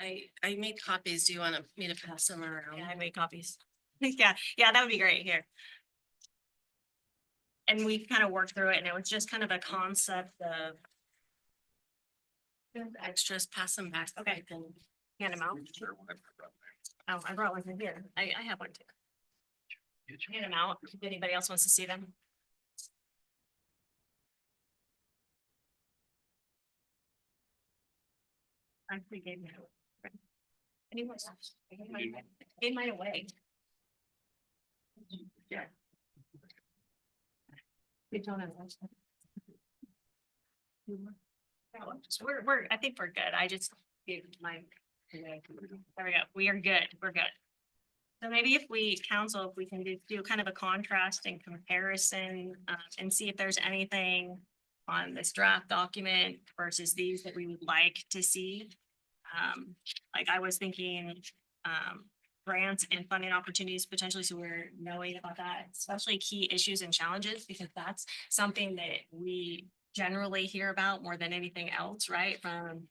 I made copies. Do you want me to pass them around? Yeah, I made copies. Yeah, that would be great here. And we kind of worked through it and it was just kind of a concept of. Extras, pass them back. Okay. I can- Hand them out. Oh, I brought one from here. I have one too. Hand them out if anybody else wants to see them. I actually gave mine away. Anyone else? I gave mine away. Yeah. You don't have one. We're, I think we're good. I just gave mine. There we go. We are good. We're good. So maybe if we counsel, if we can do kind of a contrast and comparison, and see if there's anything on this draft document versus these that we would like to see. Like I was thinking, grants and funding opportunities potentially, so we're knowing about that, especially key issues and challenges, because that's something that we generally hear about more than anything else, right, from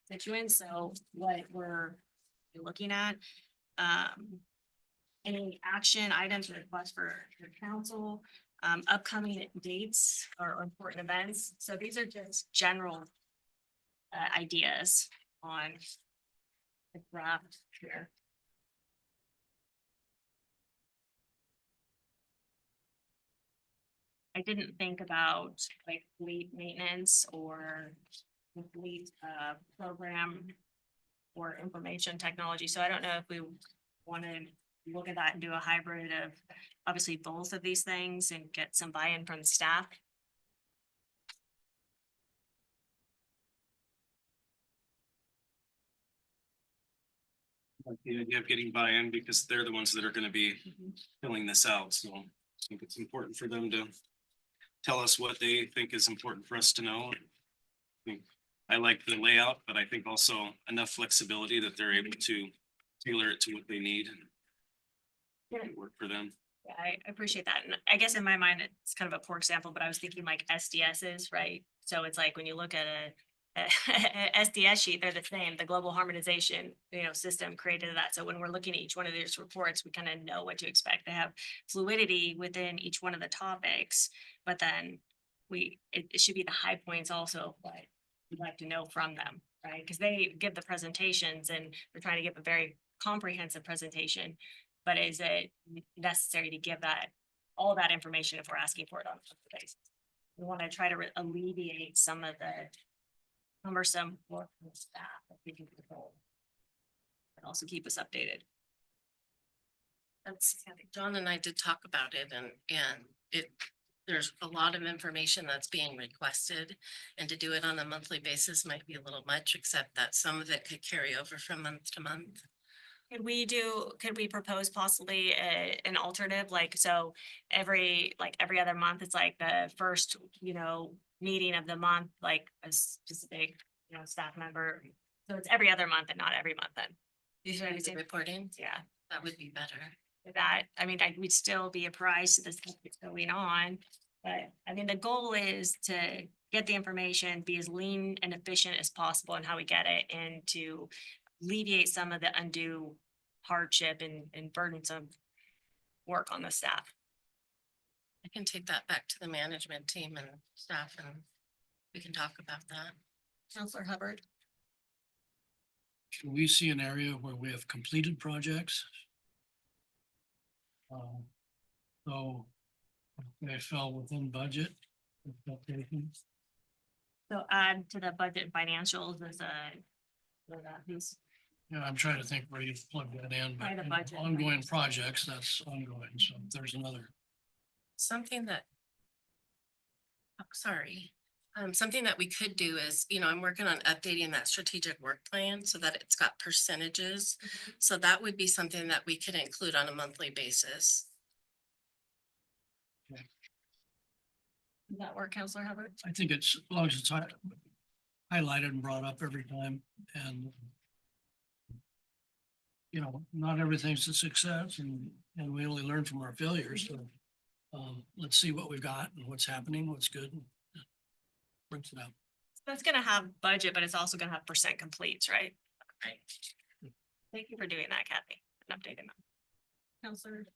constituents. So what we're looking at, any action items or requests for your council, upcoming dates or important events. So these are just general ideas on the draft here. I didn't think about like fleet maintenance or the fleet program or information technology. So I don't know if we want to look at that and do a hybrid of obviously both of these things and get some buy-in from the staff. Like the idea of getting buy-in because they're the ones that are gonna be filling this out, so I think it's important for them to tell us what they think is important for us to know. I like the layout, but I think also enough flexibility that they're able to tailor it to what they need. And work for them. Yeah, I appreciate that. And I guess in my mind, it's kind of a poor example, but I was thinking like SDSs, right? So it's like when you look at a SDS sheet, they're the same, the global harmonization, system created that. So when we're looking at each one of these reports, we kind of know what to expect. They have fluidity within each one of the topics, but then it should be the high points also, what we'd like to know from them, right? Because they give the presentations and we're trying to give a very comprehensive presentation. But is it necessary to give that, all that information if we're asking for it on a monthly basis? We want to try to alleviate some of the cumbersome work from the staff that we can control. And also keep us updated. John and I did talk about it and there's a lot of information that's being requested. And to do it on a monthly basis might be a little much, except that some of it could carry over from month to month. Could we propose possibly an alternative, like, so every other month, it's like the first, meeting of the month, like a specific, staff member. So it's every other month and not every month then. These are the reporting. Yeah, That would be better. that, we'd still be apprised of the stuff that's going on. But the goal is to get the information, be as lean and efficient as possible in how we get it and to alleviate some of the undue hardship and burdensome work on the staff. I can take that back to the management team and staff and we can talk about that. Counselor Hubbard? Can we see an area where we have completed projects? So they fell within budget. expectations. So add to the budget financials as that piece. Yeah, I'm trying to think where you plug that in, By the but budget. ongoing projects, that's ongoing. So if there's another. Something that. Oh, sorry. Something that we could do is, I'm working on updating that strategic work plan so that it's got percentages. So that would be something that we could include on a monthly basis. Does that work, Counselor Hubbard? I think it's, as long as it's highlighted and brought up every time and not everything's a success and we only learn from our failures. So Let's see what we've got and what's happening, what's good. And brings it up. That's gonna have budget, but it's also gonna have percent completes, right? Right. Thank you for doing that, Kathy, and updating them. Counselor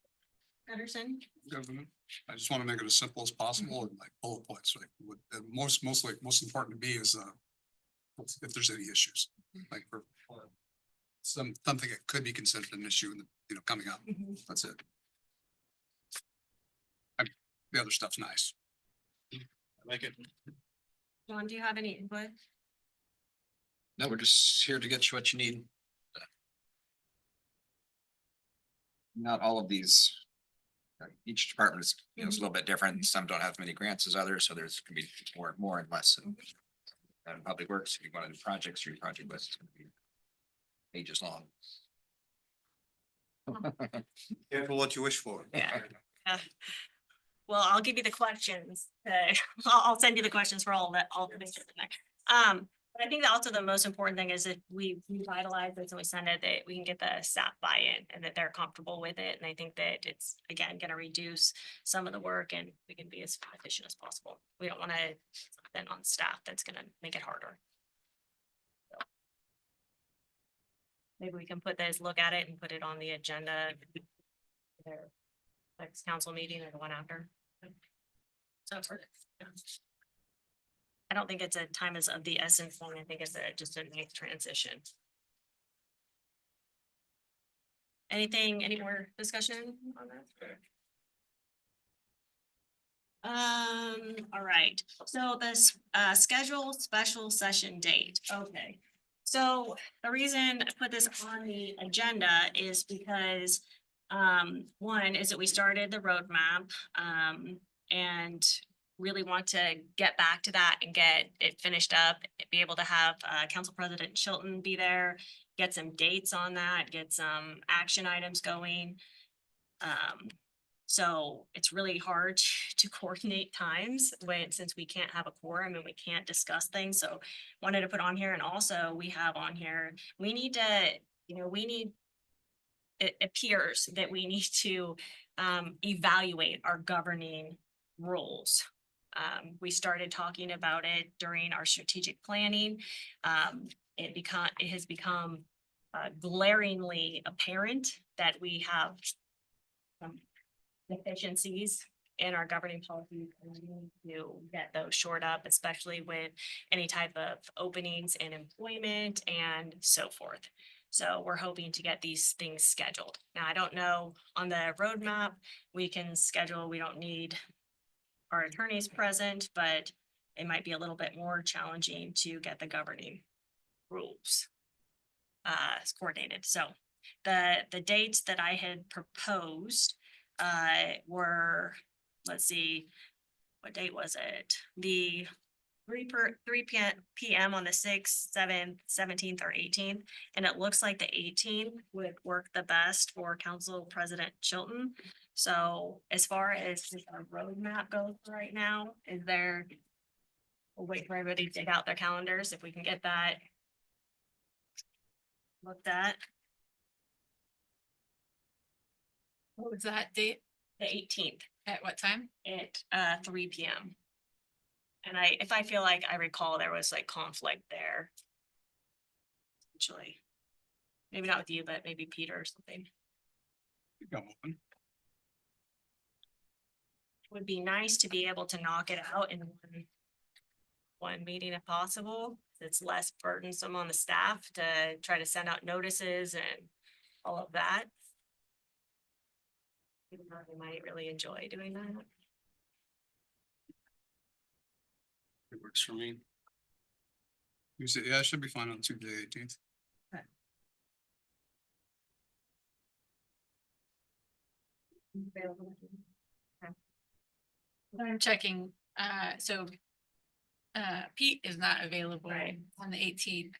Anderson? Government. I just want to make it as simple as possible and like bullet points, like what, and most important to me is, if there's any issues, like for something that could be considered an issue in the, coming up. That's it. The other stuff's nice. I like it. John, do you have any input? No, we're just here to get you what you need. Not all of these. Each department is, is a little bit different. Some don't have as many grants as others, so there's can be more and less. And Public Works, if you want to do projects, your project list is gonna be pages long. Careful what you wish for. Yeah. Well, I'll give you the questions. I'll send you the questions for all the things. But I think that also the most important thing is if we revitalize this and we send it, that we can get the staff buy-in and that they're comfortable with it. And I think that it's, again, gonna reduce some of the work and we can be as efficient as possible. We don't wanna spend on staff that's gonna make it harder. So. Maybe we can put this, look at it and put it on the agenda. Their next council meeting or the one after. So yeah. I don't think it's a time is of the essence thing. I think it's just a nice transition. Any more discussion on that? All right, so this schedule special session date, okay. So the reason I put this on the agenda is because one is that we started the roadmap and really want to get back to that and get it finished up, be able to have Council President Chilton be there, get some dates on that, get some action items going. So it's really hard to coordinate times since we can't have a quorum and we can't discuss things. So wanted to put on here, and also we have on here, we need to, it appears that we need to evaluate our governing rules. We started talking about it during our strategic planning. It has become glaringly apparent that we have deficiencies in our governing policies, and we need to get those shored up, especially with any type of openings in employment and so forth. So we're hoping to get these things scheduled. Now, I don't know on the roadmap, we can schedule, we don't need our attorneys present, but it might be a little bit more challenging to get the governing rules coordinated. So the dates that I had proposed were, let's see, what date was it? The 3 p.m. on the 6th, 7th, 17th, or 18th. And it looks like the 18th would work the best for Council President Chilton. So as far as our roadmap goes right now, we'll wait for everybody to dig out their calendars if we can get that looked at. What was that date? The 18th At what time? at 3 p.m. And if I feel like I recall, there was like conflict there. Actually, maybe not with you, but maybe Peter or something. Go open. Would be nice to be able to knock it out in one meeting if possible. It's less burdensome on the staff to try to send out notices and all of that. Even though they might really enjoy doing that. It works for me. You said, yeah, it should be fine on Tuesday, 18th. I'm checking, so Pete is not available Right. on the 18th.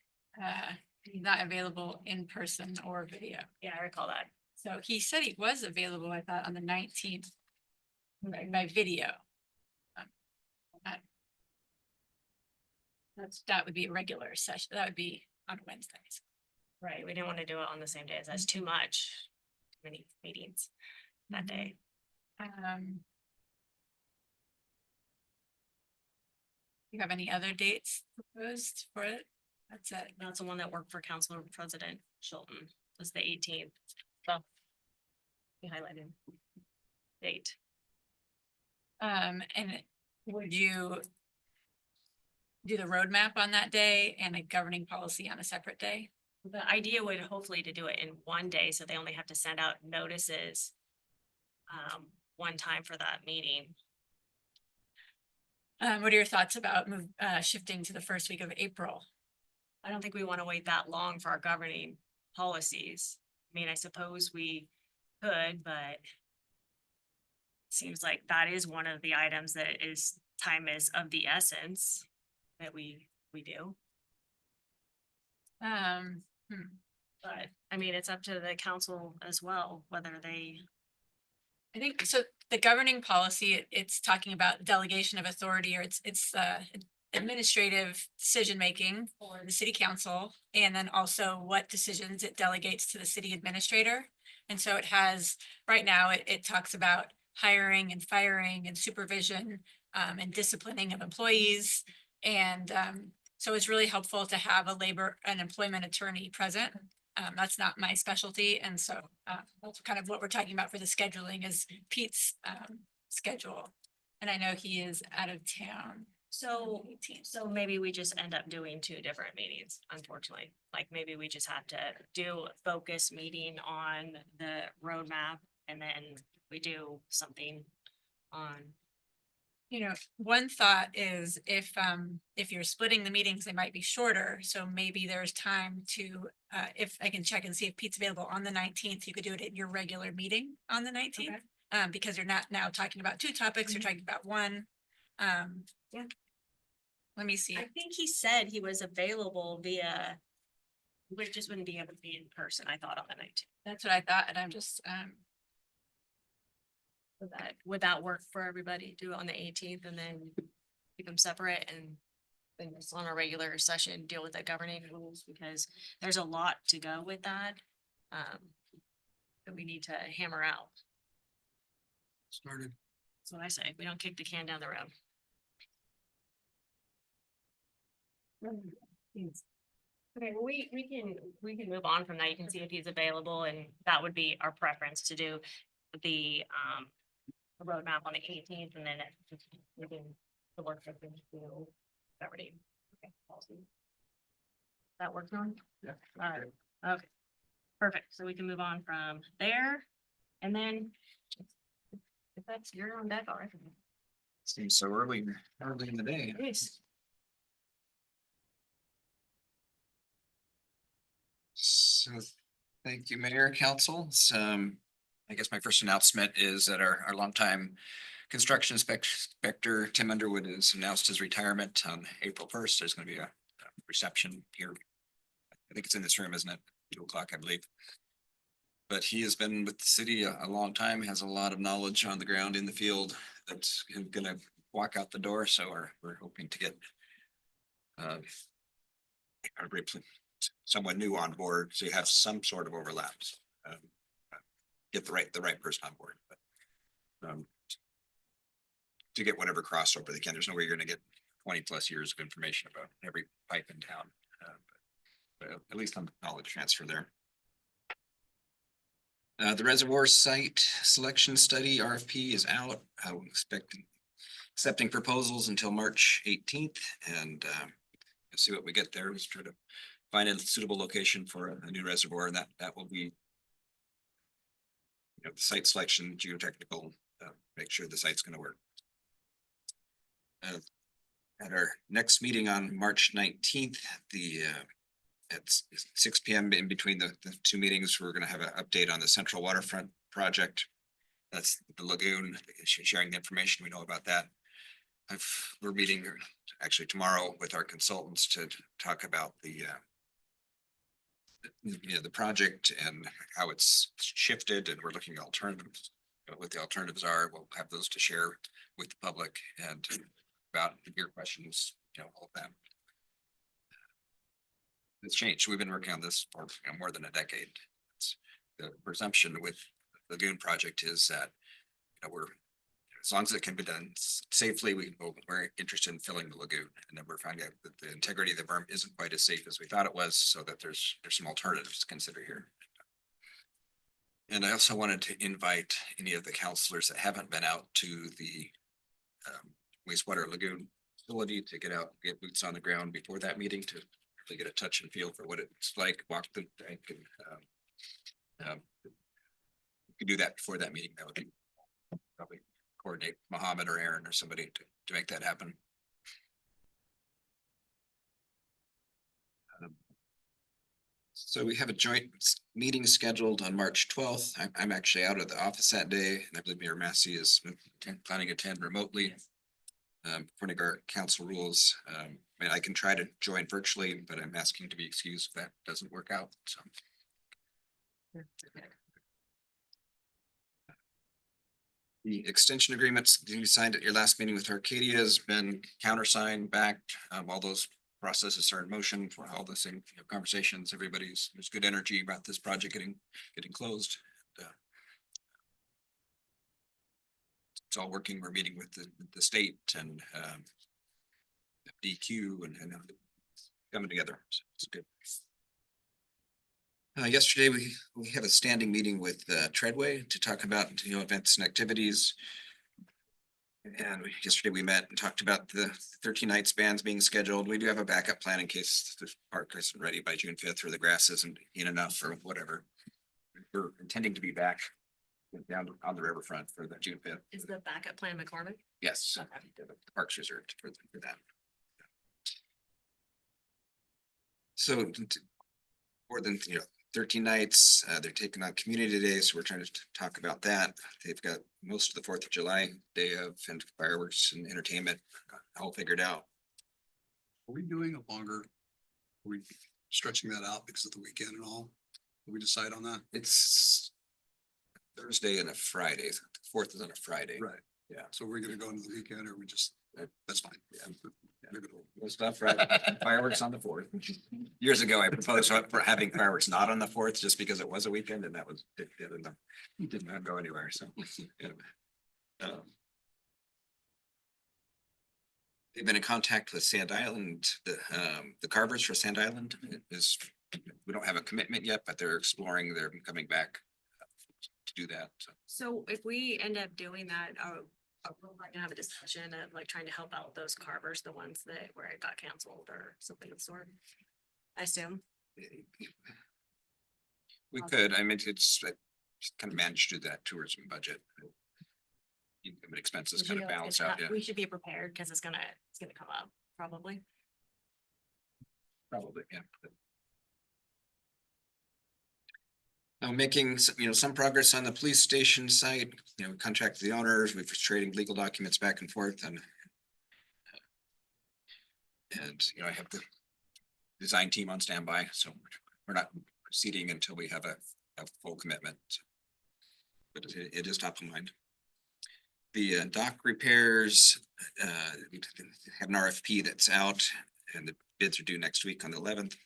He's not available in person or video. Yeah, I recall that. So he said he was available, I thought, on the 19th by video. That would be a regular session. That would be on Wednesdays. Right, we didn't want to do it on the same day. That's too much. Too many meetings that day. You have any other dates proposed for it? That's it. That's the one that worked for Council President Schulten, was the 18th. So. We highlighted. Date. And would you do the roadmap on that day and a governing policy on a separate day? The idea would hopefully to do it in one day, so they only have to send out notices. One time for that meeting. What are your thoughts about shifting to the first week of April? I don't think we want to wait that long for our governing policies. I mean, I suppose we could, but. Seems like that is one of the items that is, time is of the essence that we do. But I mean, it's up to the council as well, whether they. I think so. The governing policy, it's talking about delegation of authority, or it's administrative decision-making for the city council. And then also what decisions it delegates to the city administrator. And so it has, right now, it talks about hiring and firing and supervision and disciplining of employees. And so it's really helpful to have an employment attorney present. That's not my specialty. And so that's kind of what we're talking about for the scheduling is Pete's schedule. And I know he is out of town. So maybe we just end up doing two different meetings, unfortunately. Like maybe we just have to do a focus meeting on the roadmap and then we do something on. You know, one thought is if you're splitting the meetings, they might be shorter. So maybe there's time to, if I can check and see if Pete's available on the 19th, you could do it at your regular meeting on the 19th. Because you're not now talking about two topics, you're talking about one. Yeah. Let me see. I think he said he was available via, we just wouldn't be able to be in person, I thought on the 19th. That's what I thought. And I'm just, Would that work for everybody? Do it on the 18th and then keep them separate and then just on a regular session, deal with the governing rules because there's a lot to go with that. That we need to hammer out. Started. That's what I say. We don't kick the can down the road. Okay, well, we can move on from that. You can see if he's available and that would be our preference to do the roadmap on the 18th and then we can the work session do already. Okay, policy. That works on? Yeah. All right, okay. Perfect. So we can move on from there and then if that's your own deck, all right. Seems so early in the day. Yes. So, thank you, Mayor, Council. I guess my first announcement is that our longtime construction inspector, Tim Underwood, has announced his retirement on April 1st. There's going to be a reception here. I think it's in this room, isn't it? 2 o'clock, I believe. But he has been with the city a long time, has a lot of knowledge on the ground in the field that's going to walk out the door. So we're hoping to get someone new on board, so you have some sort of overlaps. Get the right person on board, but to get whatever crossover they can. There's no way you're going to get 20+ years of information about every pipe in town, but at least some knowledge transfer there. The reservoir site selection study RFP is out. I'm accepting proposals until March 18th, and you'll see what we get there. Let's try to find a suitable location for a new reservoir, and that will be the site selection, geotechnical, make sure the site's going to work. At our next meeting on March 19th, at 6 p.m. in between the two meetings, we're going to have an update on the Central Waterfront project. That's the lagoon, sharing the information we know about that. We're meeting actually tomorrow with our consultants to talk about the project and how it's shifted, and we're looking at alternatives. What the alternatives are, we'll have those to share with the public and about your questions, all of them. It's changed. We've been working on this for more than a decade. The presumption with the Lagoon project is that we're as long as it can be done safely, we're interested in filling the lagoon. And then we're finding out that the integrity of the berm isn't quite as safe as we thought it was, so that there's some alternatives to consider here. And I also wanted to invite any of the counselors that haven't been out to the wastewater lagoon facility to get out, get boots on the ground before that meeting to really get a touch and feel for what it's like, walk the tank and you could do that before that meeting. That would be probably coordinate Mohammed or Aaron or somebody to make that happen. So we have a joint meeting scheduled on March 12th. I'm actually out of the office that day, and I believe Mayor Massey is planning to attend remotely. According to our council rules, I mean, I can try to join virtually, but I'm asking to be excused if that doesn't work out, so. The extension agreements you signed at your last meeting with Arcadia has been countersigned back. All those processes are in motion for all the same conversations. There's good energy about this project getting closed. It's all working. We're meeting with the state and DQ and coming together. So it's good. Yesterday, we had a standing meeting with Treadway to talk about, events and activities. And yesterday we met and talked about the 13 night spans being scheduled. We do have a backup plan in case the park isn't ready by June 5th or the grass isn't enough or whatever. We're intending to be back down on the riverfront for the June 5th. Is the backup plan McCormick? Yes, the park's reserved for that. So more than 13 nights, they're taking on community day, so we're trying to talk about that. They've got most of the 4th of July day of and fireworks and entertainment all figured out. Are we doing a longer? Are we stretching that out because of the weekend and all? Did we decide on that? It's Thursday and a Friday. The 4th is on a Friday. Right. Yeah. So we're gonna go into the weekend or we just, that's fine. Yeah. Good stuff, right? Fireworks on the 4th. Years ago, I proposed for having fireworks not on the 4th just because it was a weekend and that was, it didn't go anywhere, so. They've been in contact with Sand Island, the carvers for Sand Island we don't have a commitment yet, but they're exploring, they're coming back to do that, so. So if we end up doing that, we're gonna have a discussion of like trying to help out those carvers, the ones that where it got canceled or something of the sort. I assume. We could, I mean, it's kind of managed through that tourism budget. Expenses kind of balance out, yeah. We should be prepared because it's gonna come up, probably. Probably, yeah. Now making some progress on the police station site, we contracted the owners, we've trading legal documents back and forth and I have the design team on standby, so we're not proceeding until we have a full commitment. But it is top of mind. The dock repairs, we have an RFP that's out and the bids are due next week on the 11th.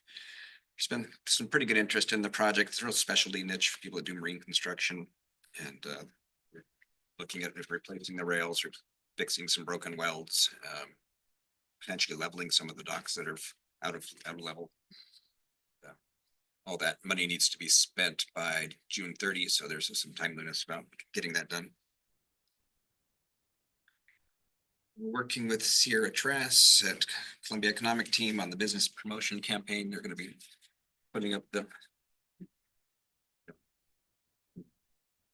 There's been some pretty good interest in the project. It's a real specialty niche for people that do marine construction and we're looking at replacing the rails or fixing some broken welds, potentially leveling some of the docks that are out of level. All that money needs to be spent by June 30, so there's some timeliness about getting that done. Working with Sierra Trass at Columbia Economic Team on the business promotion campaign. They're going to be putting up the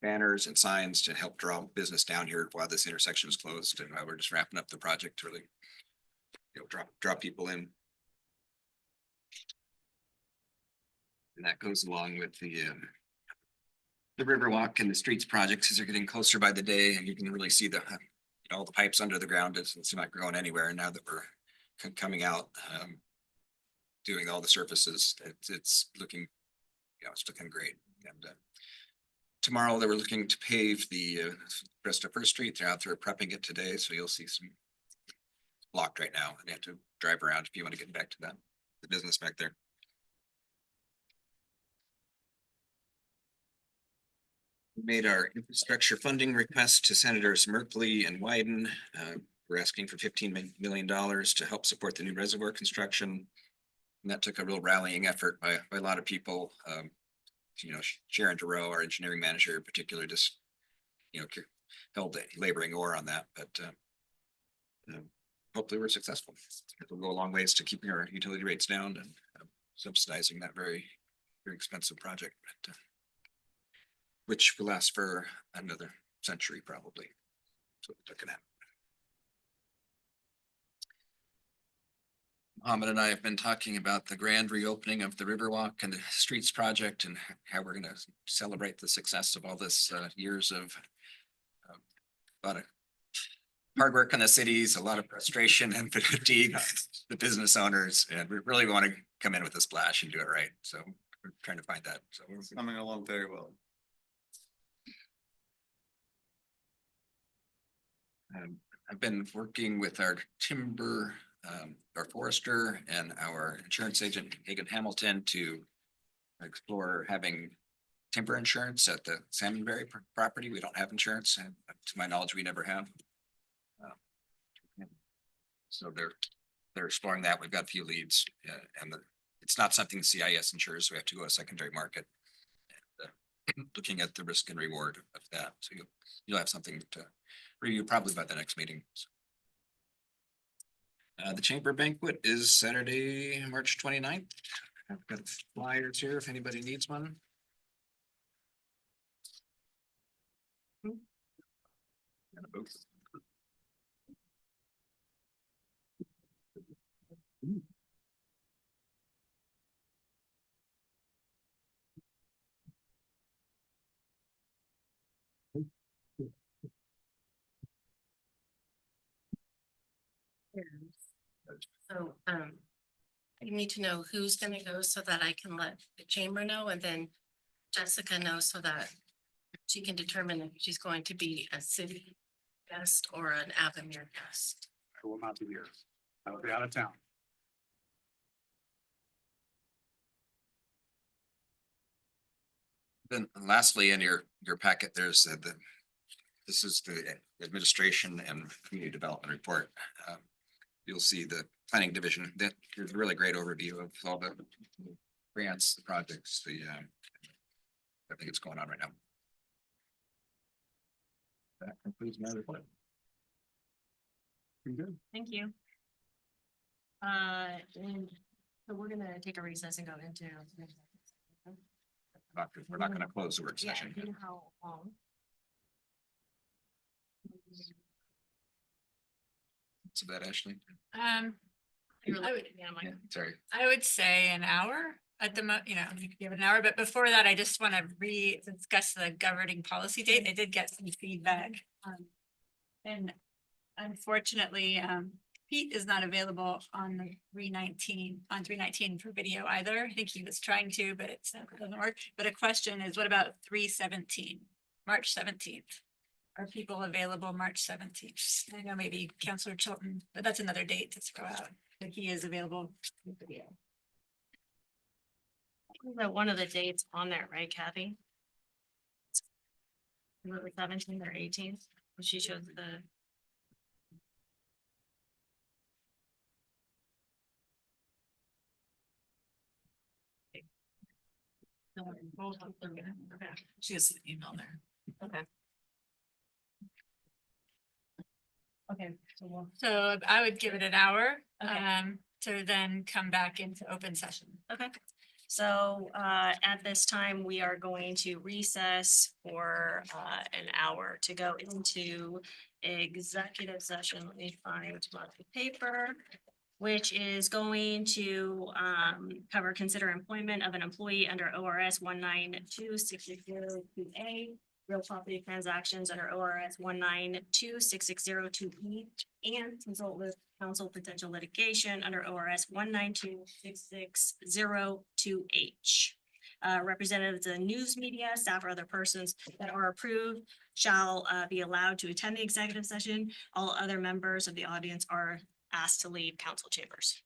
banners and signs to help draw business down here while this intersection is closed. And we're just wrapping up the project to really draw people in. And that goes along with the Riverwalk and the streets projects as they're getting closer by the day, and you can really see all the pipes under the ground. It's not going anywhere. And now that we're coming out, doing all the surfaces, it's looking, it's looking great. And tomorrow they were looking to pave the rest of First Street. They're out there prepping it today, so you'll see some blocked right now. And you have to drive around if you want to get back to the business back there. made our infrastructure funding request to Senators Merkley and Wyden. We're asking for $15 million to help support the new reservoir construction. And that took a real rallying effort by a lot of people. Sharon Giroux, our engineering manager in particular, just, held a laboring oar on that, but hopefully we're successful. It'll go a long ways to keeping our utility rates down and subsidizing that very, very expensive project, but which will last for another century probably. So we're looking at. Mohammed and I have been talking about the grand reopening of the Riverwalk and the Streets project and how we're going to celebrate the success of all this years of a lot of hard work in the cities, a lot of frustration and fatigue on the business owners, and we really want to come in with a splash and do it right. So we're trying to find that. So It's coming along very well. I've been working with our timber, our forester and our insurance agent, Hagan Hamilton, to explore having timber insurance at the Salmonberry property. We don't have insurance, and to my knowledge, we never have. So they're exploring that. We've got a few leads, and it's not something CIS insures, so we have to go to secondary market. And, looking at the risk and reward of that, so you'll have something to review probably by the next meeting. The chamber banquet is Saturday, March 29th. I've got flyers here if anybody needs one. Got a booth. So, you need to know who's gonna go so that I can let the chamber know, and then Jessica know so that she can determine if she's going to be a city guest or an Avamere guest. I will not be here. I will be out of town. Then lastly, in your packet, there's this is the administration and community development report. You'll see the planning division. That there's a really great overview of all the grants, the projects, I think it's going on right now. That concludes my report. Thank you. And so we're gonna take a recess and go into. We're not going to close the work Yeah, session. do you know how long? So that Ashley. I would, Yeah, sorry. I would say an hour at the you could give it an hour, but before that, I just want to discuss the governing policy date. I did get some feedback. And unfortunately, Pete is not available on the 319 for video either. I think he was trying to, but it doesn't work. But a question is, what about 3/17, March 17th? Are people available March 17th? I know maybe Councilor Chilton, but that's another date to throw out, but he is available for video. That one of the dates on there, right, Kathy? The 17th or 18th, she shows the. Okay. She has an email there. Okay. Okay, So I would give it an hour, Okay. to then come back into open session. okay. So at this time, we are going to recess for an hour to go into executive session. Let me find my paper, which is going to cover consider employment of an employee under ORS 1926602A, real property transactions under ORS 1926602E, and consult with counsel potential litigation under ORS 1926602H. Representatives of the news media, staff, or other persons that are approved shall be allowed to attend the executive session. All other members of the audience are asked to leave council chambers.